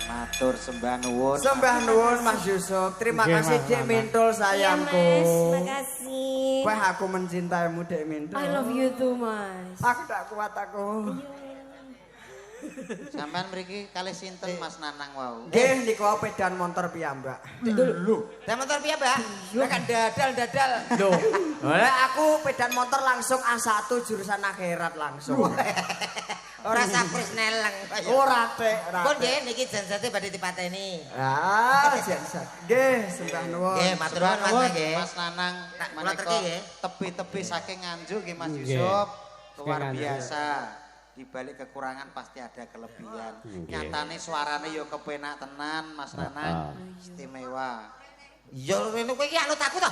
Matur sembah nuwun. Sembah nuwun Mas Yusuf. Terima kasih Dek Mintul sayangku. Iya Mas, makasih. Wah aku mencintaimu Dek Mintul. I love you too Mas. Aku tak kuat aku. Sampean mriki kalih sinten Mas Nanang wau? Nggih niku pedan motor piyambak. Lho, dan motor piye, Mbak? Lah kan dadal. Loh, aku pedan motor langsung A1 jurusan akhirat langsung. Ora sapris neleng. Ora tek, ora. Kon nggih niki janjate badhe dipateni. Ah, jansat. Nggih, sembah nuwun. Nggih, matur nuwun Mas nggih. Mas Nanang kula terki nggih. tepi-tepi saking Nganjuk nggih Mas Yusuf. Luar biasa. Di balik kekurangan pasti ada kelebihan. Nyatane suarane yo kepenak tenan Mas Nanang. Istimewa. Ya rene kowe iki anut aku to.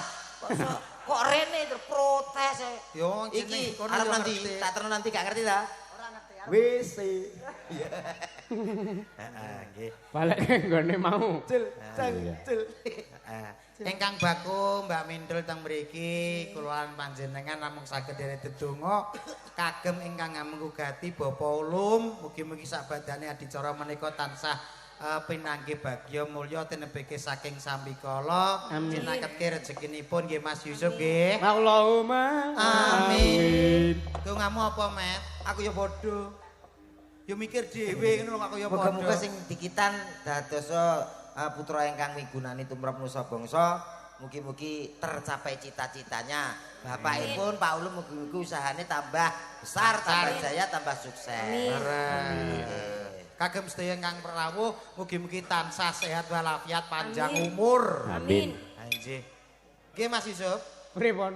Kok rene terprotes. Yo iki arep nanti tak terus nanti gak ngerti ta? Wis. Nggih. Balik nggone mau. Cil. Ingkang baku Mbak Mindul teng mriki kula panjenengan namung saged dedonga kagem ingkang ngamungugati Bapa Ulum mugi-mugi sabadane adicara menika tansah pinanggih bagya mulya tinebeke saking sambikala jinaketke rezekinipun nggih Mas Yusuf nggih. Allahumma amin. Dongamu apa, Met? Aku ya padha. Ya mikir dhewe ngono aku ya padha. Muga-muga sing dikitan dadosa putra ingkang migunani tumrap nusa bangsa, mugi-mugi tercapai cita-citanya. Bapakipun Pak Ulum mugi-mugi usahane tambah besar, tambah jaya, tambah sukses. Kagem sedaya ingkang rawuh mugi-mugi tansah sehat walafiat panjang umur. Amin. Nggih. Nggih Mas Yusuf. Pripun?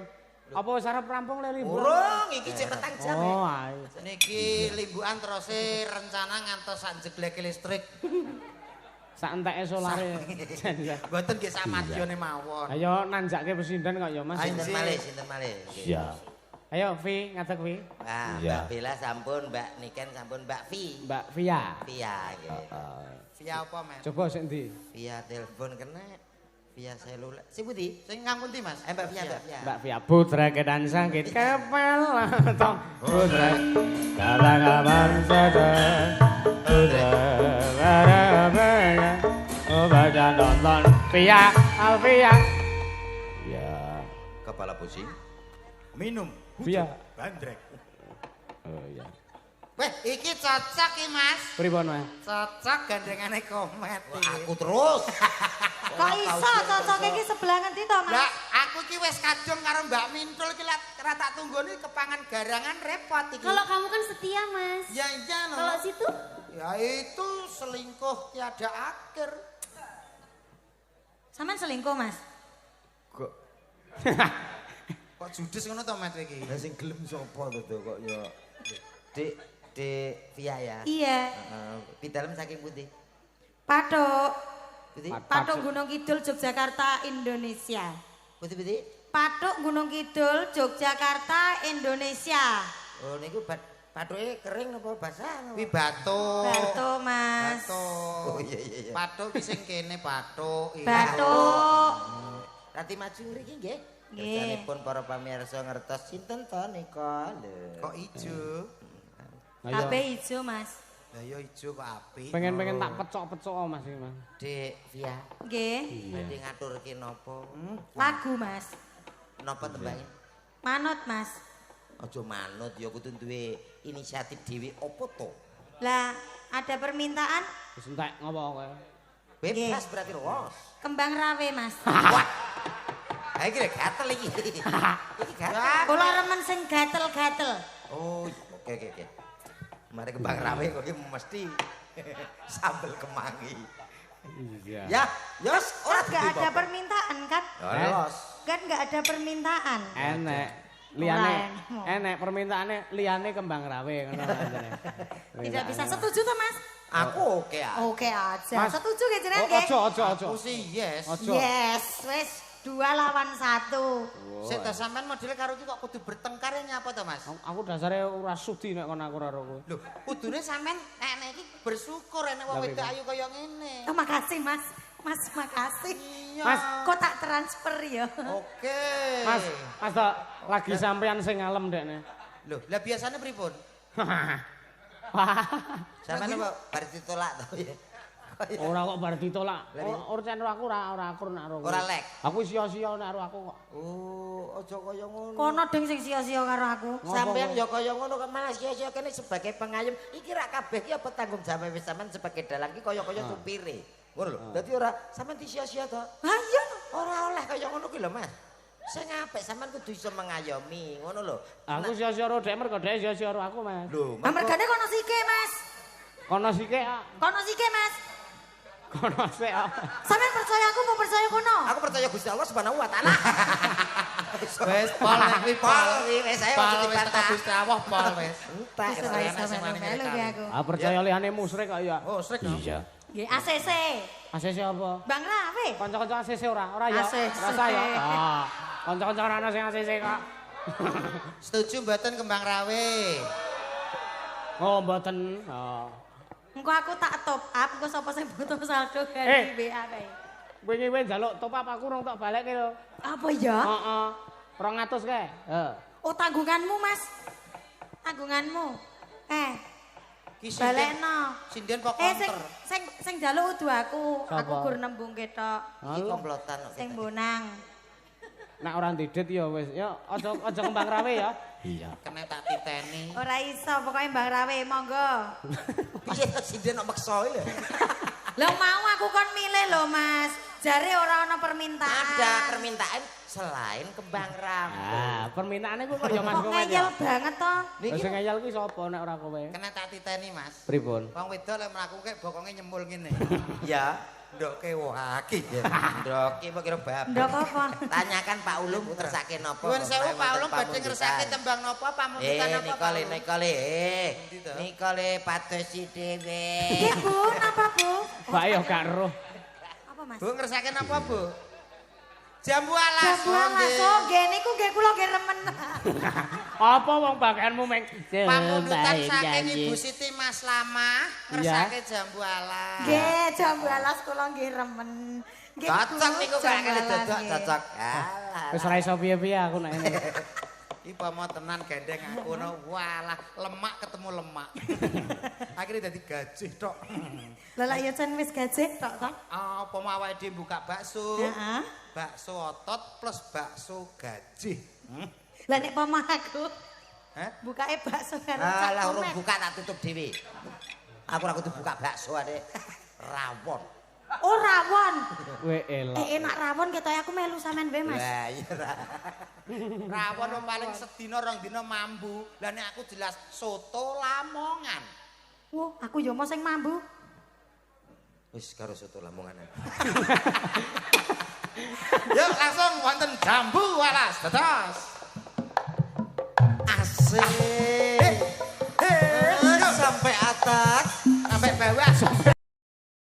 Apa wis arep rampung le limbuk? Urung iki cek petang jam. Oh, ae. Niki limbukan terus rencana ngantos sak jegleke listrik. Sak enteke solare. Mboten nggih sak madyane mawon. Ayo nanjake pesindan kok ya Mas. Sinten malih. Iya. Ayo Vi, ngadeg Vi. Wah, Mbak Bella sampun, Mbak Niken sampun, Mbak Vi. Mbak Via. Via nggih. Via apa, Mas? Coba sik ndi? Via telepon kena. Via seluler. Sing pundi? Sing ngang pundi, Mas? Mbak Via. Mbak Via putra kedan sangkit kepel tong putra kala kabar sada putra barabaya baca nonton Via Alvia ya Kepala pusing. Minum. Via Bandrek. oh iya Weh, iki cocok iki, Mas. pripun Mas? Cocok gandengane komet iki. Aku terus. Kok iso cocok iki sebelah ngendi to, Mas? Lah, aku iki wis kadung karo Mbak Mintul iki ra tak tunggoni kepangan garangan repot iki. Kalau kamu kan setia Mas. Ya iya no. Kalau situ? Ya itu selingkuh tiada akhir. Sampeyan selingkuh, Mas? Kok judes ngono to Met iki? Lah sing gelem sapa to kok ya. Dik Dek Via ya. Iya. Pidalem saking putih. Pathuk. Putih. Pathuk Gunung Kidul Yogyakarta Indonesia. Putih. Pathuk Gunung Kidul Yogyakarta Indonesia. Oh niku pathuke kering apa basah? Kuwi batuk. Bathuk, Mas. Batuk. Oh iya. Pathuk ki sing kene bathuk. Bathuk. Rati maju mriki nggih. Nggih. Kersanipun para pamirsa ngertos sinten to nika lho. Kok ijo? Kabeh ijo, Mas. Lah ya ijo kok apik. Pengen tak pecok-pecok Mas iki, Mas. Dek Via. Nggih. Badhe ngaturke napa? Lagu, Mas. Napa tembange? Manut, Mas. Aja manut ya kudu duwe inisiatif dhewe apa to? Lah, ada permintaan Wis entek ngopo kowe? Bebas berarti ros. kembang rawe, Mas. Wah. Ha iki lek gatel iki. Iki gatel. Kula remen sing gatel-gatel. Oh, oke. Mari kembang rawe kok iki mesti sambel kemangi. Iya. Ya, yos ora Kan nggak ada permintaan kan? Ros. Kan nggak ada permintaan. Enek. Enek permintaane liyane kembang rawe ngono jane. Tidak bisa setuju toh, Mas? Aku oke ya. Oke aja. Mas. Setuju nggih jenengan nggih? Ojo. Aku sih yes. Ojo. Yes, wis 2 lawan 1. Sik ta sampean modele karo iki kok kudu bertengkar ya nyapa to, Mas? Aku dasare ora sudi nek kon aku karo kowe. Lho, kudune sampean nek iki bersyukur nek wong wedok ayu kaya ngene. Oh, makasih, Mas. Mas, makasih. Iya. Mas. Kok tak transfer ya? Oke. Mas tak lagi sampean sing ngalem dekne. Lho, lah biasanya pripun? Wah. Sampeyan apa bar ditolak to ya? Ora kok bar ditolak. Urcen aku ora akur nek karo kowe. Ora lek. Aku sia-sia nek karo aku kok. Oh, aja kaya ngono. Kono ding sing sia-sia karo aku. Sampeyan ya kaya ngono kok malah sia-sia kene sebagai pengayom. Iki ra kabeh iki apa tanggung jawab wis sampean sebagai dalang iki kaya-kaya supire. Ngono lho. Dadi ora sampean disia-sia to. Ha iya. Ora oleh kaya ngono ki lho, Mas. Sing apik sampean kudu iso mengayomi, ngono lho. Aku sia-sia karo dhek mergo dhek sia-sia karo aku, Mas. Lho, Ah mergane kono sike, Mas. Kono sike kok. Kono sike, Mas. Kono sik kok. Sampeyan percaya aku mau percaya kono? aku percaya Gusti Allah Subhanahu wa taala. Wis pol nek kuwi pol. Wis ayo Pol aja wis dibantah. teko Gusti Allah pol wis. Entek. Wis ora iso melu ki aku. Ah percaya liyane musyrik kok ya. Oh, srek. Iya. Nggih, ACC. ACC apa? Bang Rawe. Kanca-kanca ACC ora ya? ACC. Rasa ya. Ah. Kanca-kanca ana sing ACC kok. Setuju mboten kembang rawe? Oh, mboten. Oh. Engko aku tak top up, engko sapa sing butuh saldo ganti WA kae. Wingi kowe njaluk top up aku rong tak balekke lho. Apa ya? Heeh. 200 kae. Heeh. Oh, tanggunganmu, Mas. Tanggunganmu. Ki Balekno. sinden kok Sing konter. sing njaluk udu aku. Sapa? Aku gur nembung ketok. Iki komplotan kok. Sing bonang. Nek ora didet ya wis. Ya aja kembang rawe ya. Iya. Kena tak titeni. Ora iso, pokoke Mbah Rawe, monggo. Piye to sinden kok maksa lho. Lah mau aku kon milih lho, Mas. Jare ora ana permintaan. Ada permintaan selain kembang rawe. Ah, permintaane ku kok ya Mas Kok kowe ngeyel ya. banget to. Wis sing ngeyel ki sapa nek ora kowe? Kena tak titeni, Mas. Pripun? Wong wedok lek mlakuke bokonge nyembul ngene. Ya, ndoke waki ya. Ndoke apa kira bapak. Ndok apa? Tanyakan Pak Ulum ngersake napa. Nuwun sewu Pak Ulum badhe pamundutan. ngersake tembang napa pamundutan apa Pak Ulum? Nika le padosi dhewe. Nggih, Bu, napa, Bu? Pak ya gak roh. Apa, Mas? Bu ngersake napa, Bu? Jambu alas. Jambu alas, oh, nggih niku nggih kula nggih remen. Apa wong bagianmu meng Pamundutan saking Ibu Siti Mas Lama ngersake jambu alas. Nggih, jambu alas kula nggih remen. Nggih, Cocok Bu, niku jambu kangge alas, dodok nggih. cocok. Alah. Wis ora iso piye-piye aku nek ngene. Iki pomo tenan gendeng aku no. Walah, lemak ketemu lemak. Akhirnya dadi gajih tok. Lah lak ya jan wis gajih tok to. Apa mau awake dhewe buka bakso? Heeh. Bakso otot plus bakso gajih. Lah nek pamah aku Hah? bukake bakso karo Alah cak urung komet. buka tak tutup dhewe. Aku ora kudu buka bakso ade rawon. Oh, rawon. Kowe elok. Enak rawon ketoke aku melu sampean wae, Mas. Lah iya ra. Rawon wong paling sedina rong dina mambu. Lah nek aku jelas soto Lamongan. Wah, aku yo mau sing mambu. Wis karo soto Lamongan. Yuk langsung wonten jambu alas. Dados. Asik.